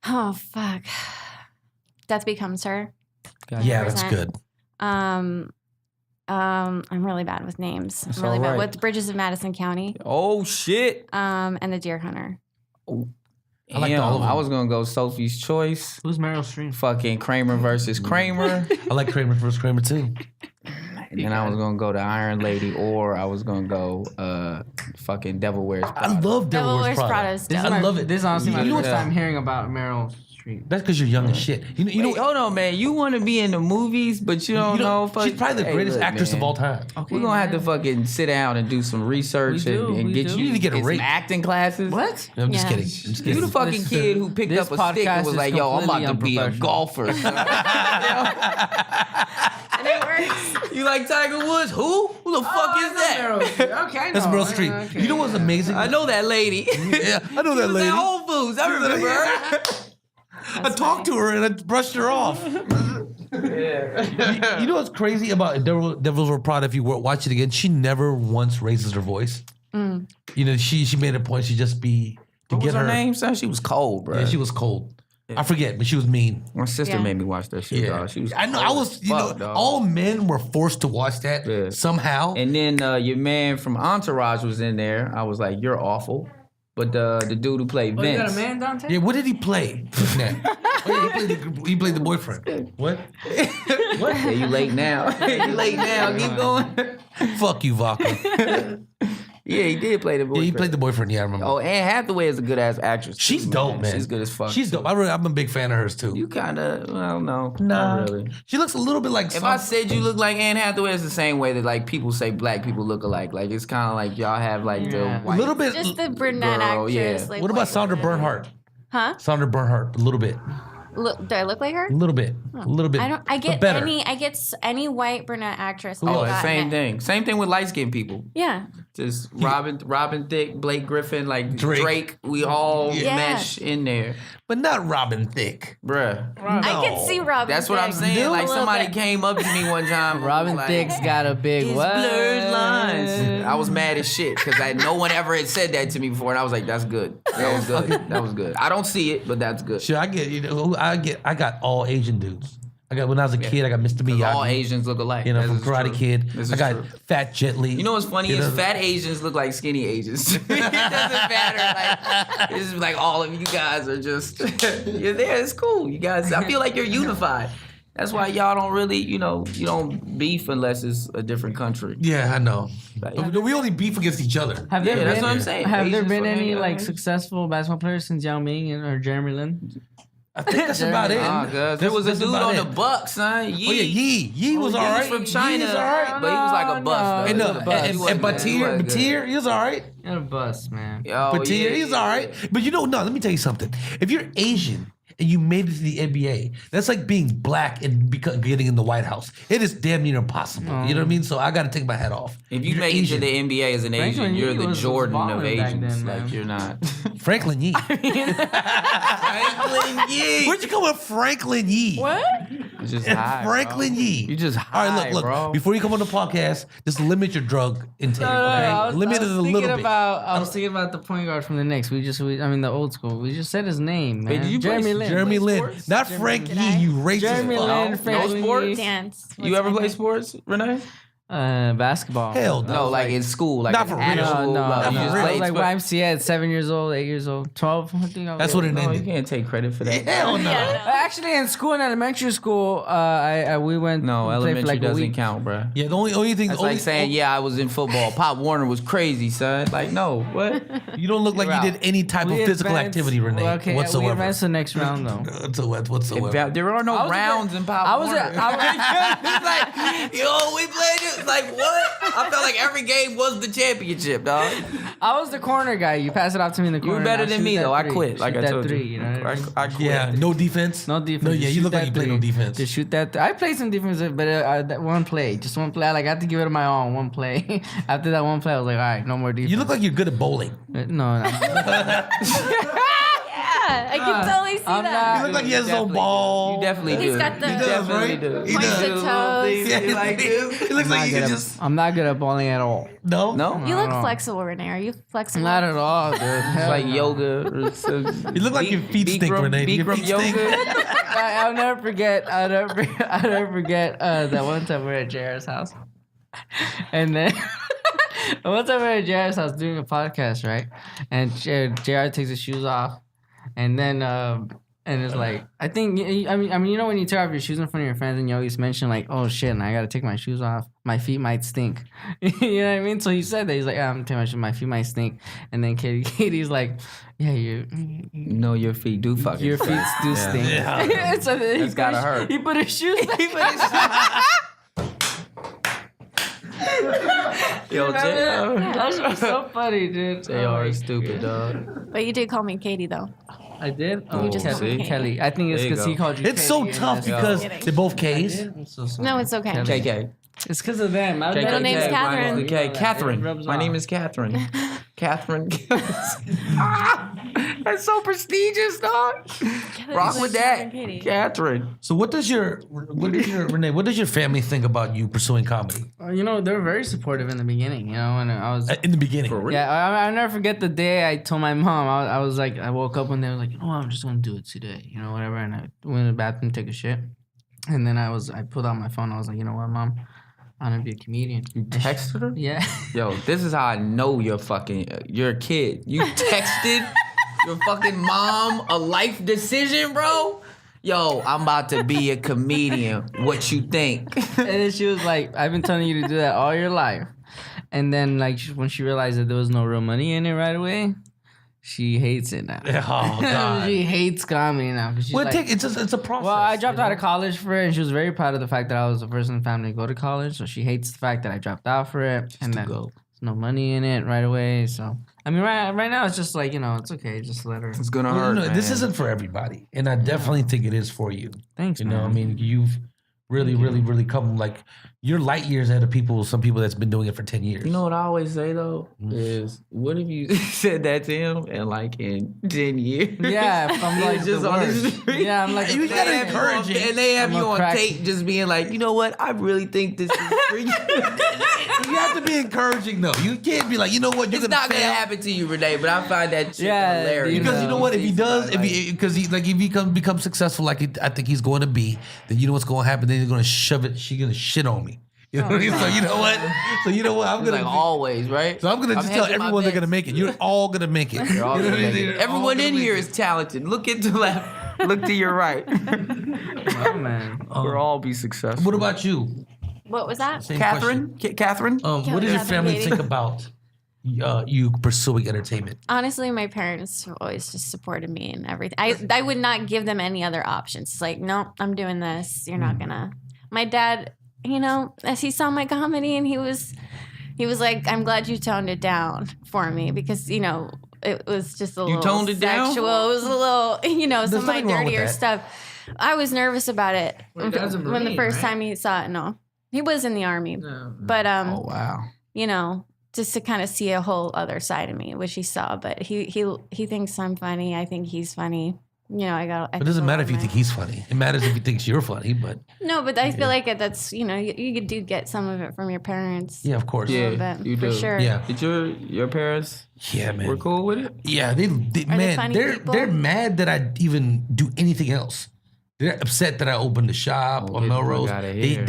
Oh fuck. Death Becomes Her. Yeah, that's 100%. good. I'm really bad with names. That's I'm really all bad right. with Bridges of Madison County. Oh shit. And The Deer Hunter. I liked all of them. I was gonna go Sophie's Choice. Who's Meryl Streep? Fucking Kramer versus Kramer. I like Kramer vs. Kramer too. And then I was gonna go to Iron Lady, or I was gonna go fucking Devil Wears Prada. I love Devil Wears Prada Prada. is I dope. love it. This is honestly my You know first what's- time hearing about Meryl Streep. That's because you're young as shit. You know. Wait, hold on, man. You want to be in the movies, but you don't know. She's probably the greatest actress man. of all time. Okay, We're gonna have to man. fucking sit down and do some research We do, and we get do. you You need to get a some rate. acting classes. What? I'm just Yeah. kidding. I'm just You kidding. the fucking kid who picked this up a stick and podcast was is like, "Yo, I'm about to completely be a unprofessional. golfer." And it works. You like Tiger Woods? Who? Who the fuck is that? Okay, That's Meryl Streep. You know what's amazing? I know that lady. Yeah, I know that She was lady. at Whole Foods. I remember her. I talked to her and I brushed her off. You know what's crazy about Devil's Wears Prada? If you watch it again, she never once raises her voice. You know, she made a point. She just be to What get was her name, son? She was cold, bro. Yeah, she was cold. I forget, but she was mean. My sister Yeah. made me watch that shit, Yeah, dog. She was. I know. I cold was. as You know, fuck, dog. all men were forced to watch that Yeah. somehow. And then your man from Entourage was in there. I was like, "You're awful." But the dude who played Oh, you Vince. got a man, Dante? Yeah, what did he play? He played the boyfriend. What? What? Yeah, you late now. You late now. Keep going. Fuck you, Vaca. Yeah, he did play the Yeah, boyfriend. he played the boyfriend. Yeah, I remember. Oh, Anne Hathaway is a good ass actress. too, She's dope, man. She's good as fuck. She's dope. I'm a big fan of hers too. You kind of, well, no, Nah. not really. She looks a little bit like. If I said you look like Anne Hathaway, it's the same way that like people say black people look alike. Like it's kind of like y'all have like the Yeah. a white. little bit. Just the brunette Girl, actress. yeah. Like What about white Sandra woman. Bernhardt? Huh? Sandra Bernhardt, a little bit, Do I look like her? a little bit, a little bit. I don't. I but get better. any white brunette actress. Who I've else? Oh, gotten same it. thing. Same thing with light skinned people. Yeah. Just Robin Thicke, Blake Griffin, like Drake. Drake. We all Yeah. mesh in there, but not Robin Thicke. bruh. I can see Robin. That's what I'm Thicke saying. a Like little somebody bit. came up to me one time. and Robin was like, Thicke's got a big It's what? blurred lines. I was mad as shit because no one ever had said that to me before, and I was like, "That's good. That was good. That was good." I don't see it, but that's good. Sure, I get. You know, I got all Asian dudes. I got when I was a kid. I got Mr. Miyagi. All Asians look alike. You know, This from is Karate true. Kid. This I is got true. Fat Jet Li. You know what's funny You is know? fat Asians look like skinny Asians. It doesn't matter. Like it's like all of you guys are just you're there. It's cool. You guys. I feel like you're unified. That's why y'all don't really, you don't beef unless it's a different country. Yeah, I know. Like- But we only beef against each other. Have there Yeah, that's been, what I'm saying. Have there Asians been fucking any like Asians. successful basketball players since Yao Ming or Jeremy Lin? I think that's about it. Nah, cuz there was a That's dude about on it. the Bucks, son. Yee. Oh yeah, Yee was He all right. was from China, Yee was all right. but he was like a bust. And, though. no, He was a bust. He and wasn't good. He wasn't good. Batir, he was all right. You're a bust, man. Oh, Batir, yeah, he's all right. But let me tell you something. If you're Asian and you made it to the NBA, that's like being black and getting in the White House. It is damn near impossible. You know what I mean? So I got to take my hat off. If you You're make Asian. it to the NBA as an Asian, Franklin you're Yee the was Jordan of balling back Asians. then, man. Like you're not. Franklin Yee. Franklin Yee. Where'd you go with Franklin Yee? What? You're just high, Franklin Yee. You just All high, right, look. bro. Before you come on the podcast, just limit your drug intake. Okay? Limit it a little bit. I was thinking about the point guard from the Knicks. The old school. We just said his name, man. Hey, did you Jeremy play- Lin. Jeremy Lin, sports? not Frank Did Yee. I? You racist. Jeremy fuck. Lin, No Franklin sports? Yee. Dance. You ever play sports, Renee? Basketball. Hell no. No, like in school, like Not for real. actual, No, like, you for just real. I played was like sport- YMCA at 7 years old, 8 years old, 12. I think I was. That's what it No, you ended. can't take credit for that. Hell no. Actually, in school, in elementary school, we went. No, we played for elementary like a doesn't week. count, bro. Yeah, the only thing. That's only, like saying, yeah, I was in football. Pop Warner was crazy, son. Like, no, what? You don't look like you did any type of We physical advanced- activity, Renee, well, okay, we whatsoever. advanced to the next round though. Whatsoever. There are no I was a rounds good- in Pop I was a- Warner. It's like, yo, we played it. Like, what? I felt like every game was the championship, dog. I was the corner guy. You pass it off to me in the You corner. were better and I'll than shoot me, that though. I three. quit. Like Shoot I that told three, you. you know. I quit. Yeah, no defense. No defense. No, yeah, Just you shoot look like that you play no three. defense. Just shoot that. I played some defense, but that one play, just one play. Like I had to give it my all. One play. After that one play, I was like, all right, no more defense. You look like you're good at bowling. No. Yeah, I can totally see I'm that. You look like he has no definitely ball. You definitely He's do. got the- You He does, definitely right? do. He Points does. of toes. Yeah, like this. He looks like you can just I'm not good at bowling at all. no. No? You look No. flexible, Renee. Are you flexible? Not at all, dude. It's like yoga. Or some You look like your feet stink, Renee. Your Bikram feet yoga. stink. I'll never forget. I'll never forget that one time we were at JR's house, and then one time we were at JR's house doing a podcast, right? And JR takes his shoes off, and then and it's like I mean you know when you tear off your shoes in front of your friends and you always mention like, oh shit, and I gotta take my shoes off, my feet might stink. You know what I mean? So he said that he's like, yeah, I'm taking my shoes, my feet might stink, and then Katie's like, yeah, No, your feet do fucking your stink. feet do stink. Yeah. So then That's gotta hurt. He put his shoes back. Yo, That shit was so funny, dude. JR is stupid, dog. But you did call me Katie, though. I did? You just Kelly. called me Kelly. I think it's There you because he go. called you It's so Kelly, and tough that's- because they're both K's. I'm so sorry. No, it's okay. Kelly. KK. It's because of them. My Middle name's Katherine. Okay, It Katherine. rubs My off. name is Katherine. Catherine. That's so prestigious, dog. Rock with that, Katie. Catherine. So what does your Renee? What does your family think about you pursuing comedy You know, they were very supportive in the beginning, you know, when I was... in the beginning? Yeah, I'll never forget the day I told my mom. I was like, I woke up one day, I was like, oh, I'm just going to do it today, you know, whatever. And I went to the bathroom, take a shit. And then I pulled out my phone. I was like, you know what, Mom? I'm going to be a comedian. You texted her? Yeah. Yo, this is how I know you're a kid. You texted your fucking mom a life decision, bro? Yo, I'm about to be a comedian. What you think? And then she was like, I've been telling you to do that all your life. And then, like, when she realized that there was no real money in it right away, she hates it now. Oh God. She hates comedy now. 'Cause she's Well, like, it's a process. well, I dropped you know? out of college for it, and she was very proud of the fact that I was the first in the family to go to college. So she hates the fact that I dropped out for it, and that go. there's no money in it right away. So I mean, right now it's just like, you know, it's okay. Just let her. It's gonna Well, hurt. no, this man. isn't for everybody, and I definitely think it is for you. Thanks, You man. know, I mean, you've really come like you're light years ahead of some people that's been doing it for 10 years. You know what I always say though is, what if you said that to him and like in 10 years? Yeah, if I'm he like was just the on the worst. street. Yeah, I'm like You a gotta crack. encourage it. And they have I'm you a on crack. tape just being like, you know what? I really think this is for you. You have to be encouraging though. You can't be like, you know what, you're It's gonna not gonna fail. happen to you, Renee. But I find that shit Yeah, hilarious. Because you know what, if he does, if he becomes successful like I think he's going to be, then you know what's going to happen. Then he's going to shove it. She's going to shit on me. You know what I mean? So you know what? I'm It's gonna like always, right? So I'm gonna just tell hedging my everyone they're bets. gonna make it. You're all gonna make it. You're all You know gonna what I make mean? it. They're all Everyone gonna in make here it. is talented. Look to the left. Look to your right. Oh, man. We'll all be successful. What about you, What was that? Same Catherine? Catherine? question. What does your family think about you pursuing entertainment? Honestly, my parents have always just supported me in everything. I would not give them any other options. It's like, no, I'm doing this. You're not gonna. My dad, you know, as he saw my comedy, and he was like, I'm glad you toned it down for me because, you know, it was just a little toned it down? sexual. It was a little, you know, some of my nothing wrong with dirtier that. stuff. I was nervous about it Well, your dad's a when the Marine, first right? time he saw it. No, he was in the army, but Oh, wow. you know, just to kind of see a whole other side of me, which he saw. But he thinks I'm funny. I think he's funny. I got. It doesn't matter if you think he's funny. It matters if he thinks you're funny. But no, but I feel like that's you do get some of it from your parents. yeah, of course. Yeah, A little bit, you for do. sure. Yeah. Did your parents Yeah, man. were cool with it? Yeah, they man, funny they're people? they're mad that I even do anything else. They're upset that I opened the shop on get the Melrose. fuck outta here.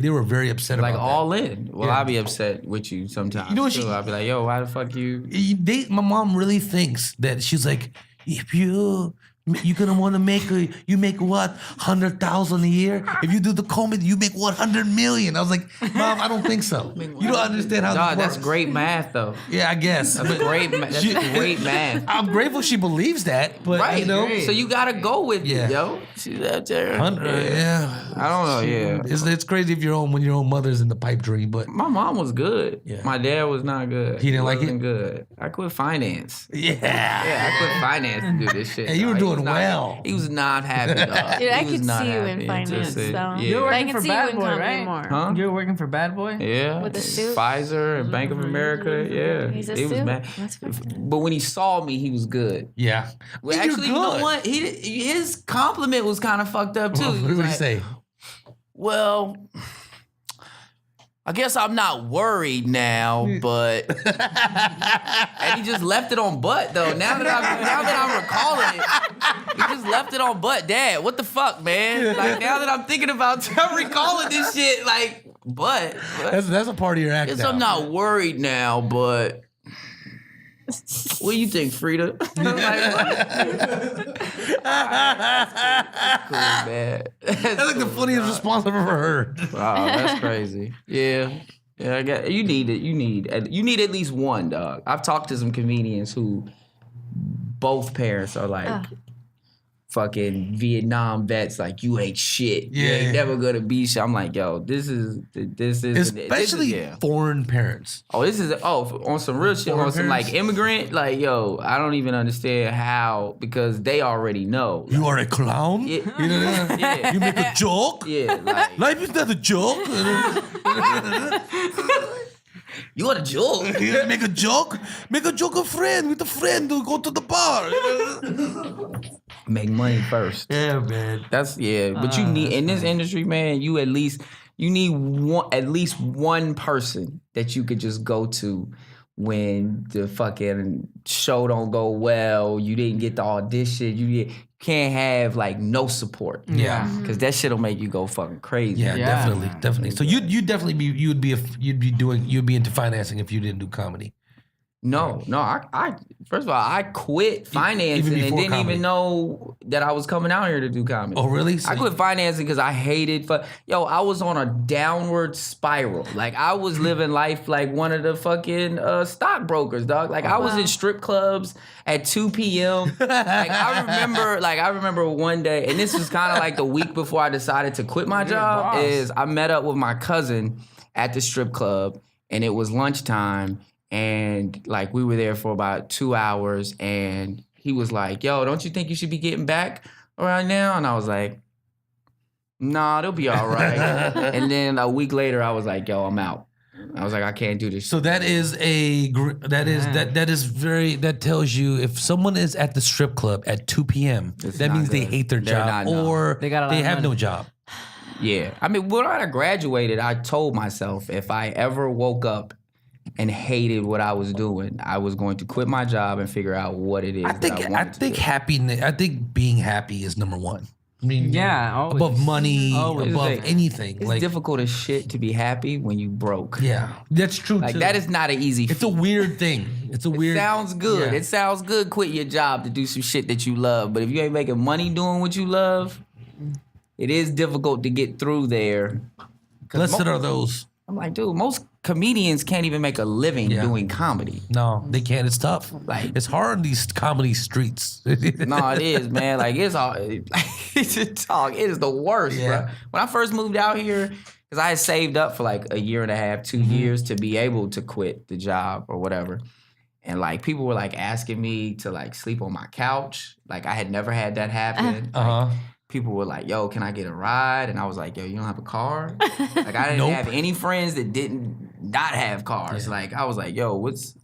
They were very upset Like about all in. Well, Yeah. I'll be upset with you sometimes. You know what too. I'll be like, yo, why the fuck you? that. My mom really thinks that she's like, if you're gonna want to you make what 100,000 a year. If you do the comedy, you make 100 million. I was like, Mom, I don't think so. You don't understand how Dog, this that's works. great math though. Yeah, I guess. That's great. That's great math. I'm grateful she believes that, but Right. you know, So you gotta go with Yeah. it, yo. She's out there. 100, yeah. I don't know. Yeah. It's crazy if when your own mother's in the pipe dream, but My mom was good. Yeah. My dad was not good. He didn't like wasn't it? good. I quit finance. yeah. Yeah, I quit finance to do this shit. Hey, you were dog. He doing was not- well. He was not happy, dog. Dude, I He was could not see you happy. in It finance, just said- so. Yeah. You're But I working can for see you Bad in Boy, comedy right? more. Huh? You're working for Bad Boy? Yeah. With a suit? Pfizer and Bank of America. Yeah. He's a He was suit? mad. That's fucking- But when he saw me, he was good. Yeah. Well, You're actually, you know good. what? His compliment was kind of fucked up too. What He did was he like, say? Well, I guess I'm not worried now, but and he just left it on butt though. Now that I'm recalling it, he just left it on butt. Dad, what the fuck, man? Like now that I'm thinking about, I'm recalling this shit. Like, but That's a part of your act. guess now. I'm not worried now, but. What do you think, Frida? I'm like, cool, man. That's like the funniest response I've ever heard. Wow, that's crazy. Yeah. I got you need it. You need at least one, dog. I've talked to some comedians who both parents are like fucking Vietnam vets, like you ain't shit. You Yeah. ain't never gonna be shit. I'm like, yo, this is Especially foreign parents. this is on some real shit, Foreign on some parents? like immigrant, like yo, I don't even understand how, because they already know. You are a clown? Yeah. You know that? Yeah. You make a joke? Yeah, like Life is not a joke. you want a joke? You make a joke? Make a joke with a friend to go to the bar. Make money first. Yeah, man. But you need in this industry, man. You need at least one person that you could just go to when the fucking show don't go well. You didn't get the audition. You can't have like no support. Yeah. because that shit'll make you go fucking crazy. Yeah, Yeah. definitely. So you'd definitely you'd be into financing if you didn't do comedy. No. I first of all, I quit financing and before didn't comedy. even know that I was coming out here to do comedy. Oh, really? So I quit financing because I hated. I was on a downward spiral. Like I was living life like one of the fucking stockbrokers, dog. Like I was in strip clubs at 2 p.m. I remember one day, and this was kind of like the week before I decided to quit my job. boss. Is I met up with my cousin at the strip club, and it was lunchtime, and like we were there for about 2 hours, and he was like, "Yo, don't you think you should be getting back around now?" And I was like, "Nah, they'll be all right." And then a week later, I was like, "Yo, I'm out." I was like, "I can't do this." So that tells you if someone is at the strip club at 2 p.m., It's that not means they good. hate their They're job not, no. or They got a lot of have no money. job. Yeah. I mean, when I graduated, I told myself if I ever woke up and hated what I was doing, I was going to quit my job and figure out what it is. I think happiness. I think being happy is number one. I mean, Yeah, always. above money, Always. above It's anything. It's Like, difficult as shit to be happy when you broke. yeah, that's true. Like too. that is not an easy. It's a weird thing. It's a weird. Sounds good. Yeah. It sounds good. Quit your job to do some shit that you love. But if you ain't making money doing what you love, it is difficult to get through there. 'Cause Blessed are those. I'm like, dude, most comedians can't even make a living Yeah. doing comedy. No, they can't. It's tough. Like- it's hard in these comedy streets. No, it is, man. Like it's all. It is the worst, Yeah. bro. When I first moved out here, because I had saved up for like a year and a half, 2 years to be able to quit the job or whatever. And like people were like asking me to like sleep on my couch. Like I had never had that happen. Uh huh. People were like, "Yo, can I get a ride?" And I was like, "Yo, you don't have a car?" Like I didn't Nope. have any friends that didn't not have cars. Yeah. Like I was like, "Yo, what's?"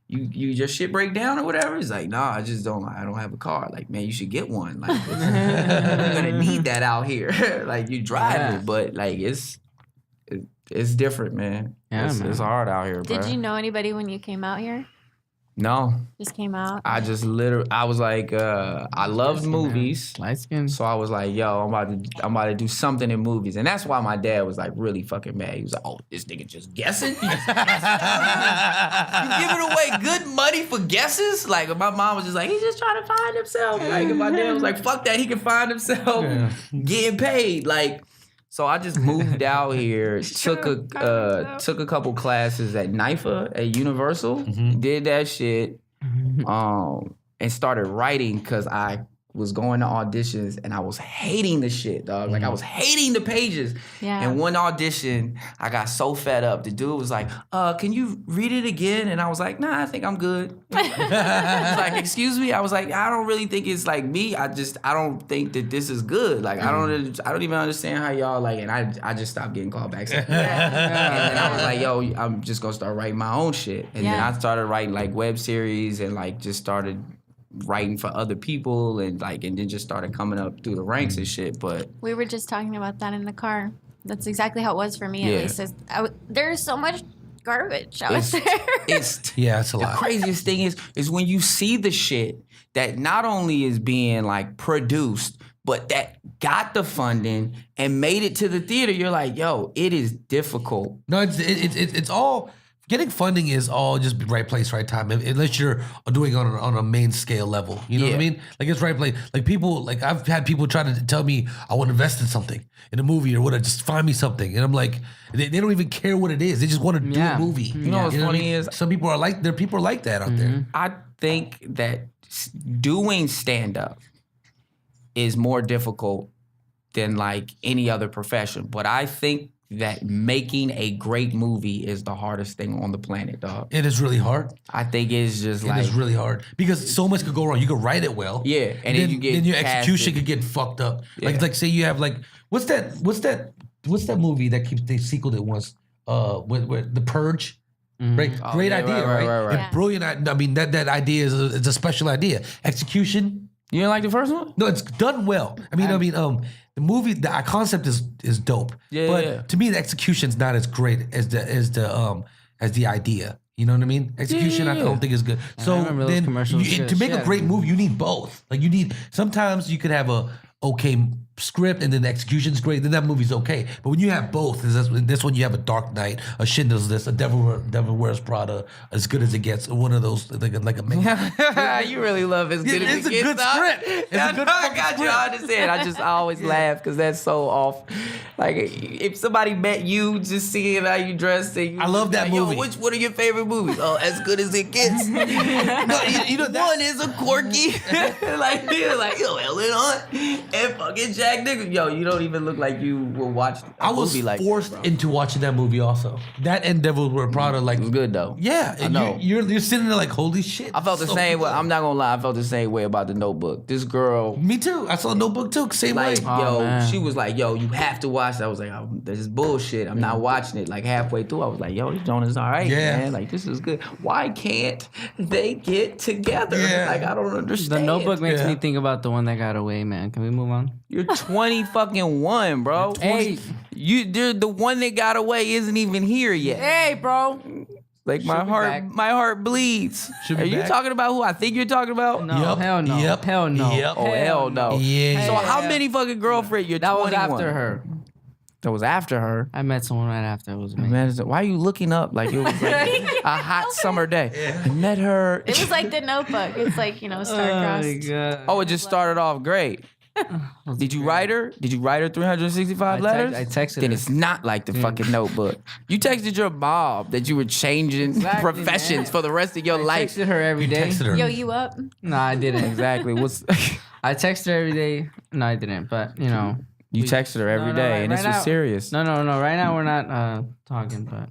you your shit break down or whatever? He's like, nah, I don't have a car. Like, man, you should get one. Like, you're gonna need that out here. Like, you drive it, but like it's different, man. Yeah, It's hard out here, bro. Did you know anybody when you came out here? No. Just came out? I just literally, I was like, I loved movies. Light skin. So I was like, yo, I'm about to do something in movies. And that's why my dad was like really fucking mad. He was like, oh, this nigga just guessing? You giving away good money for guesses? Like, my mom was just like, he's just trying to find himself. Like, and my dad was like, fuck that, he can find himself getting paid. Like, so I just moved out here, took a couple classes at NIFA at Universal, did that shit, and started writing because I was going to auditions and I was hating the shit, dog. Like I was hating the pages. Yeah. And one audition, I got so fed up. The dude was like, can you read it again? And I was like, nah, I think I'm good. He was like, excuse me? I was like, I don't really think it's like me. I don't think that this is good. Like I don't even understand how y'all like, and I just stopped getting called back. And then I was like, yo, I'm just gonna start writing my own shit. And then I started writing like web series and like just started writing for other people and then just started coming up through the ranks and shit. But We were just talking about that in the car. That's exactly how it was for me, at least. There's so much garbage out there. it's a lot. The craziest thing is when you see the shit that not only is being like produced, but that got the funding and made it to the theater. You're like, yo, it is difficult. No, it's all. Getting funding is all just right place, right time. Unless you're doing it on a main scale level, you know what I mean? Like it's right place. Like people, like I've had people try to tell me I want to invest in something, in a movie or whatever. Just find me something, and I'm like, they don't even care what it is. They just want to do a movie. You know what's funny is some people are like people are like that out there. I think that doing stand up is more difficult than like any other profession, but I think that making a great movie is the hardest thing on the planet, dog. It is really hard. I think it's just like... It is really hard. Because so much could go wrong. You could write it well. Yeah. And then you get then your execution casted. could get fucked up. Yeah. Like say you have like... What's that movie that they sequeled it once? With The Purge? Right? Oh, Great yeah, idea, right. right? Yeah. Brilliant. I mean, that idea is a special idea. Execution... You didn't like the first one? No, it's done well. I mean, the movie, the concept is dope. Yeah, but yeah. to me, the execution's not as great as the idea. You know what I mean? Execution, I don't think is good. So remember those then, commercials. to make a great movie, you need both. Like sometimes you could have a okay script and then the execution's great, then that movie's okay. But when you have both, this one you have a Dark Knight, a Schindler's List, a Devil Wears Prada, As Good as It Gets, one of those like a You really love As Good as it's It a Gets, good dog. script. It's a good I fucking got you. script. I understand. I always laugh because that's so off. Like if somebody met you, just seeing how you dress, and you I love that like, yo, movie. What are your favorite movies? Oh, As Good as It Gets. No, you know that, One is a quirky, like yo, Ellen Hunt and fucking Jack Nicholson. Yo, you don't even look like you will watch a I was movie like forced that, into watching that movie also. That and Devil Wears Prada, like It was good though. yeah, I know. You're sitting there like holy shit. I felt the so same way. good. I'm not gonna lie. I felt the same way about The Notebook. This girl, Me too. I saw Notebook too. Same like, way. yo, man. she was like, yo, you have to watch that. I was like, oh, this is bullshit. I'm not watching it. Like halfway through, I was like, yo, this joint is all right, Yeah. man. Like this is good. Why can't they get together? Yeah. Like I don't The understand. Notebook makes Yeah. me think about the one that got away, man. Can we move on? You're 20 fucking one, bro. Hey. The one that got away isn't even here yet. Hey, bro. Like She'll be back. my heart bleeds. She'll be Are you back. talking about who I think you're talking about? No, Yep, hell no. yep, Hell no. yep. Oh hell no. Yeah. So how many fucking girlfriend? You're That was 21. after her. That was after her. I met someone right after. It was me. Man, why are you looking up like it was like a hot summer day? I met her. It was like The Notebook. It's like, star-crossed. God. Oh, it just started off great. Did you write her? Did you write her 365 letters? I texted Then her. it's not like the fucking Notebook. You texted your mom that you were changing Exactly, professions man. for the rest of your I life. texted her every day. Texted her. Yo, you up? No, I didn't. Exactly. What's I texted her every day. No, I didn't. But you texted her every No, day, right- and this right was now- serious. no. Right now we're not talking, but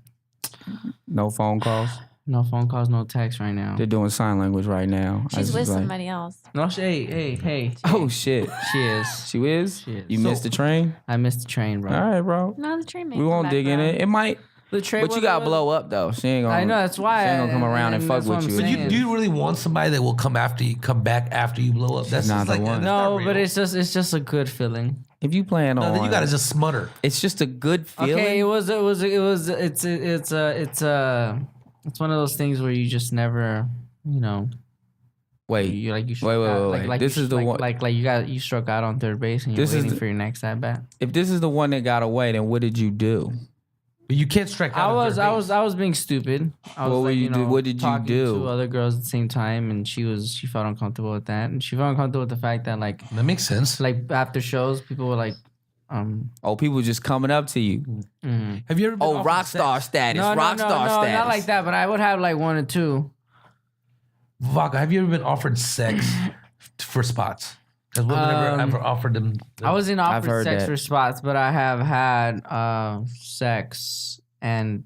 No phone calls. no phone calls, no text right now. They're doing sign language right now. I She's just with like, somebody else. No, hey. Oh shit. She is. She is? She is. You missed the train? I missed the train, bro. All right, bro. No, the train may We come won't back dig in around. it. It might. The trade But you gotta blow up though. She ain't gonna. I know, that's why She ain't gonna come around and fuck that's what with I'm you. But saying. do you really want somebody that will come back after you blow up? That's not just the one. that's not No, real. but it's just a good feeling. If you plan No, on, then you gotta just smutter. It's just a good feeling. Okay, it's one of those things where you just never, you know, Wait, you like you wait, struck wait, out, wait. like This you, is the like, one. like you struck out on third base and you're This is waiting the- for your next at bat. If this is the one that got away, then what did you do? But you can't strike out. I was being stupid. I was What were like, you do- what did you talking do? to other girls at the same time, and she felt uncomfortable with that, and she felt uncomfortable with the fact that like That makes sense. after shows, people were like, Oh, people just coming up to you. Have you ever been Oh, offered rock sex? star status. no, Rock star status. not like that, but I would have like one or two. Vaca, have you ever been offered sex for spots? Has women ever offered them? I wasn't offered heard sex that. for spots, but I have had sex and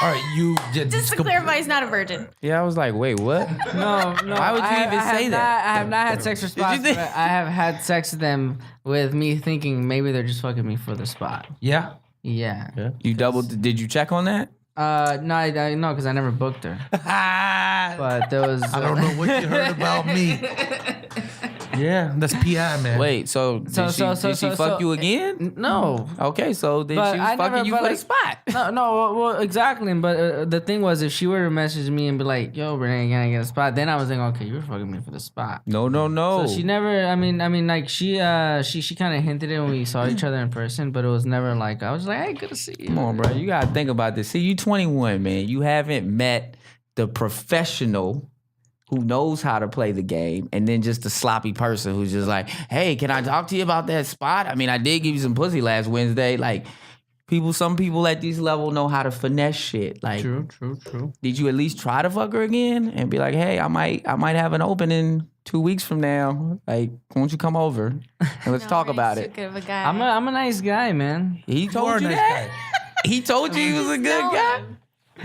All right, you did. Just to clarify, he's not a virgin. Yeah, I was like, wait, what? no. Why would you even say that? I have not had sex for spots, think- but I have had sex with them with me thinking maybe they're just fucking me for the spot. Yeah. Yeah. You doubled? Did you check on that? No, I no, because I never booked her. But there was. I don't know what you heard about me. Yeah, that's PI, man. Wait, so did she fuck you again? No. Okay, so then But she was I fucking never- you but for the like- spot. No, well, exactly. But the thing was, if she were to message me and be like, "Yo, Rene, can I get a spot?" Then I was thinking, "Okay, you're fucking me for the spot." No. So she never. I mean, like she kind of hinted it when we saw each other in person, but it was never like I was like, "Hey, good to see you." Come on, bro. You gotta think about this. See, you 21, man. You haven't met the professional who knows how to play the game, and then just the sloppy person who's just like, "Hey, can I talk to you about that spot? I mean, I did give you some pussy last Wednesday." Like, some people at this level know how to finesse shit. Like, True. did you at least try to fuck her again and be like, "Hey, I might have an opening 2 weeks from now. Like, won't you come over and let's No, talk Rene's about too it?" good of a guy. I'm a nice guy, man. He You are told a you nice that. guy. He told you he was a good know guy. him.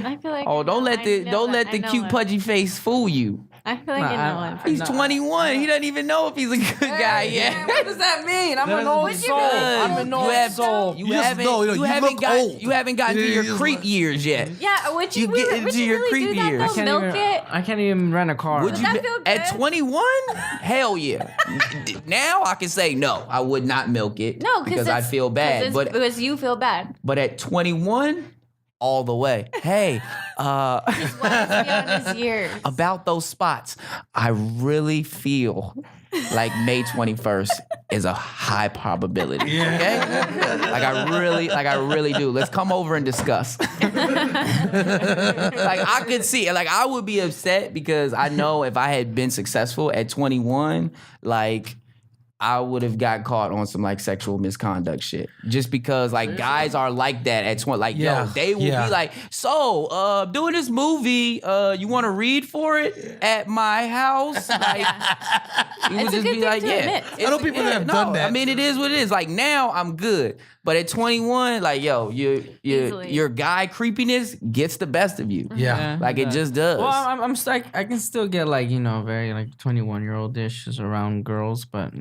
I feel like. Oh, I don't know- let I the know him. cute pudgy face fool you. I feel like I know him. He's 21. He doesn't even know if he's a good guy yet. What does that mean? I'm That an old doesn't- soul. I'm an You old have- soul. You just haven't. know, You you haven't look got. old. You haven't gotten to Yeah, your you creep look- years yet. Yeah, would you, You get would into you your really creep do that years. though? Milk it? I can't even rent a car. Would you that be- feel at good? 21? Hell yeah. Now I can say no. I would not milk it. No, because I feel bad. But because you feel bad. at 21, all the way. Hey, Well, beyond his years. about those spots, I really feel like May 21st is a high probability. Okay? Like I really do. Let's come over and discuss. Like I could see it. Like I would be upset because I know if I had been successful at 21, like I would have got caught on some like sexual misconduct shit. Just because like guys are like that at 20. Like, Yeah, yo, they will yeah. be like, so doing this movie, you want to read for it at my house? Like, you would It's a just good be thing like, to yeah. admit. I know people that have done that. I mean, it is what it is. Like now I'm good. But at 21, like, yo, Easily. your guy creepiness gets the best of you. Yeah. Like it just does. Well, I'm like I can still get like very like 21-year-old dishes around girls, but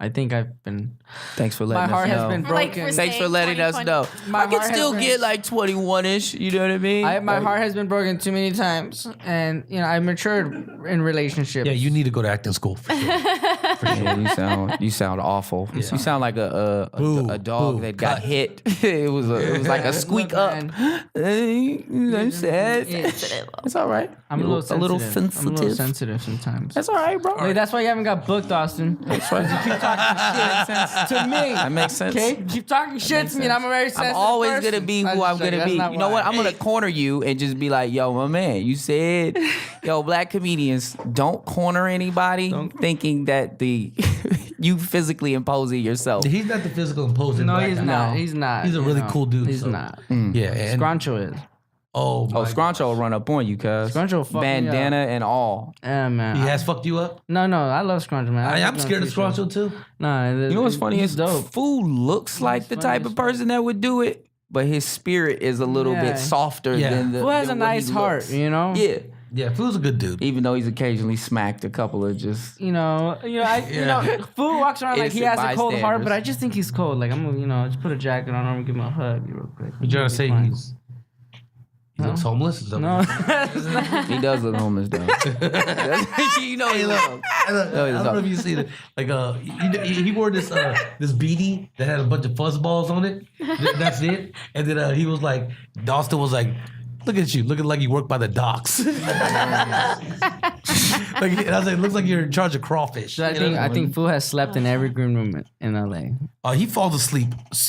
I think I've been. Thanks for My letting heart us has know. been Like, broken. for Thanks for saying letting us 2020. know. My I can heart has still been- get like 21-ish. You know what I mean? My heart has been broken too many times, and I matured in relationships. Yeah, you need to go to acting school. For sure. Yeah, you sound awful. You sound like a Boo, dog boo, that got cut. hit. It was like a squeak Look, up. man. Hey, I'm sad. Sensitive. It's all right. I'm a You're little sensitive. I'm a little sensitive sometimes. That's all right, bro. Like, that's why you haven't got booked, Austin. That's right. To me, That makes sense. okay? Keep talking shit to me, and I'm a very sensitive I'm always person. gonna be who That's I'm like, gonna that's be. not You know what? why. I'm gonna corner you and just be like, yo, my man, you said, yo, black comedians, don't corner anybody thinking that you physically imposing yourself. He's not the physical imposing. No, black he's guy. not. He's not. He's a really cool dude. He's so- not. Yeah, and Scruncho is. oh, my Scruncho will run up on you, cuz. Scruncho will fuck me up. Bandana and all. Yeah, man. he has fucked you up. No, I love Scruncho, man. I'm scared of Scruncho too. No, You know what's funny He's is dope. Fool looks like the funny type as of person that would do it, but his spirit is a little Yeah. bit softer Yeah. than the. Who has a than what he nice heart, looks. Yeah. Yeah, Fool's a good dude. Even though he's occasionally smacked a couple of just. Fool walks around like he Innocent has a cold heart, bystanders. but I just think he's cold. Like I'm gonna, just put a jacket on him and give him a hug real quick. You trying to say Fine. he's He looks homeless. Is that No, what He does look homeless though. You know he looks. I don't know if you see it. Like he wore this this beanie that had a bunch of fuzz balls on it. That's it. And then he was like, Austin was like, "Look at you, looking like you work by the docks." And I was like, "Looks like you're in charge of crawfish." I think Fool has slept in every green room in LA. He falls asleep,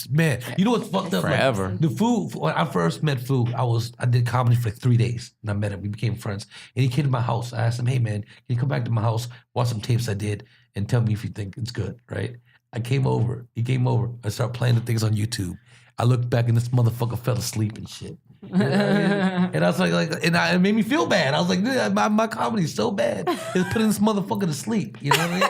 man. You know what's fucked up? Forever. Like, the Fu. When I first met Fu, I did comedy for like 3 days, and I met him. We became friends, and he came to my house. I asked him, "Hey, man, can you come back to my house, watch some tapes I did, and tell me if you think it's good?" Right? I came over. He came over. I started playing the things on YouTube. I looked back, and this motherfucker fell asleep and shit. And I was it made me feel bad. I was like, "Dude, my comedy's so bad. It's putting this motherfucker to sleep." You know what I mean?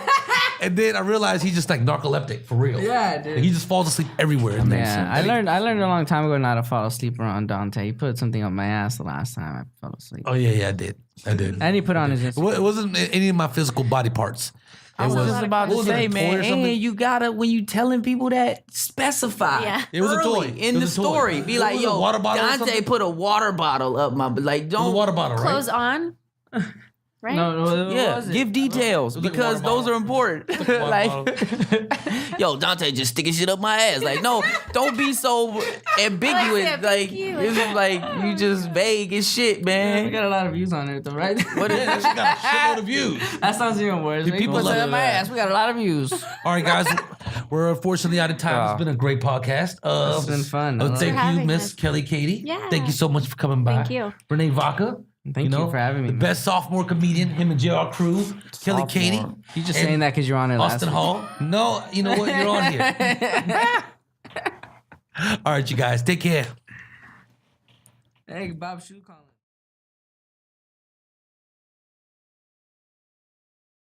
And then I realized he's just like narcoleptic for real. Yeah, dude. He just falls asleep everywhere. Yeah, I learned a long time ago not to fall asleep around Dante. He put something on my ass the last time I fell asleep. Oh yeah, I did. And he put on his Instagram. It wasn't any of my physical body parts. I was just about to What was it, say, a toy man, or something? and you gotta, when you telling people that, specify. Yeah. It was a early toy. in It the was a toy. story. Be It like, was a yo, water bottle or Dante something? put a water bottle up my, like, It was a don't, water bottle, right? Clothes on. Right? No, yeah, give details It was like a because water those are important. Like, yo, Dante just sticking shit up my ass. Like, no, don't be so ambiguous. that, Like, thank you. this is like you just vague as shit, we man. got a lot of views on it, though, right? What is Yeah, she got a shitload of views. That sounds even worse. People People love say it. up my ass. We got a lot of views. All right, guys, we're unfortunately out of time. It's been a great podcast. It's been fun. Thank for you, having Miss us. Kelly Catey. Yeah. Thank you so much for coming by. Thank you. Rene Vaca. Thank you for having me, The man. best sophomore comedian, him and JR Crew. Kelly Catey. You just and saying that because you're on it last Austin week. Hall. No, you know what? You're on here. All right, you guys. Take care. Hey, Bob Shoe calling.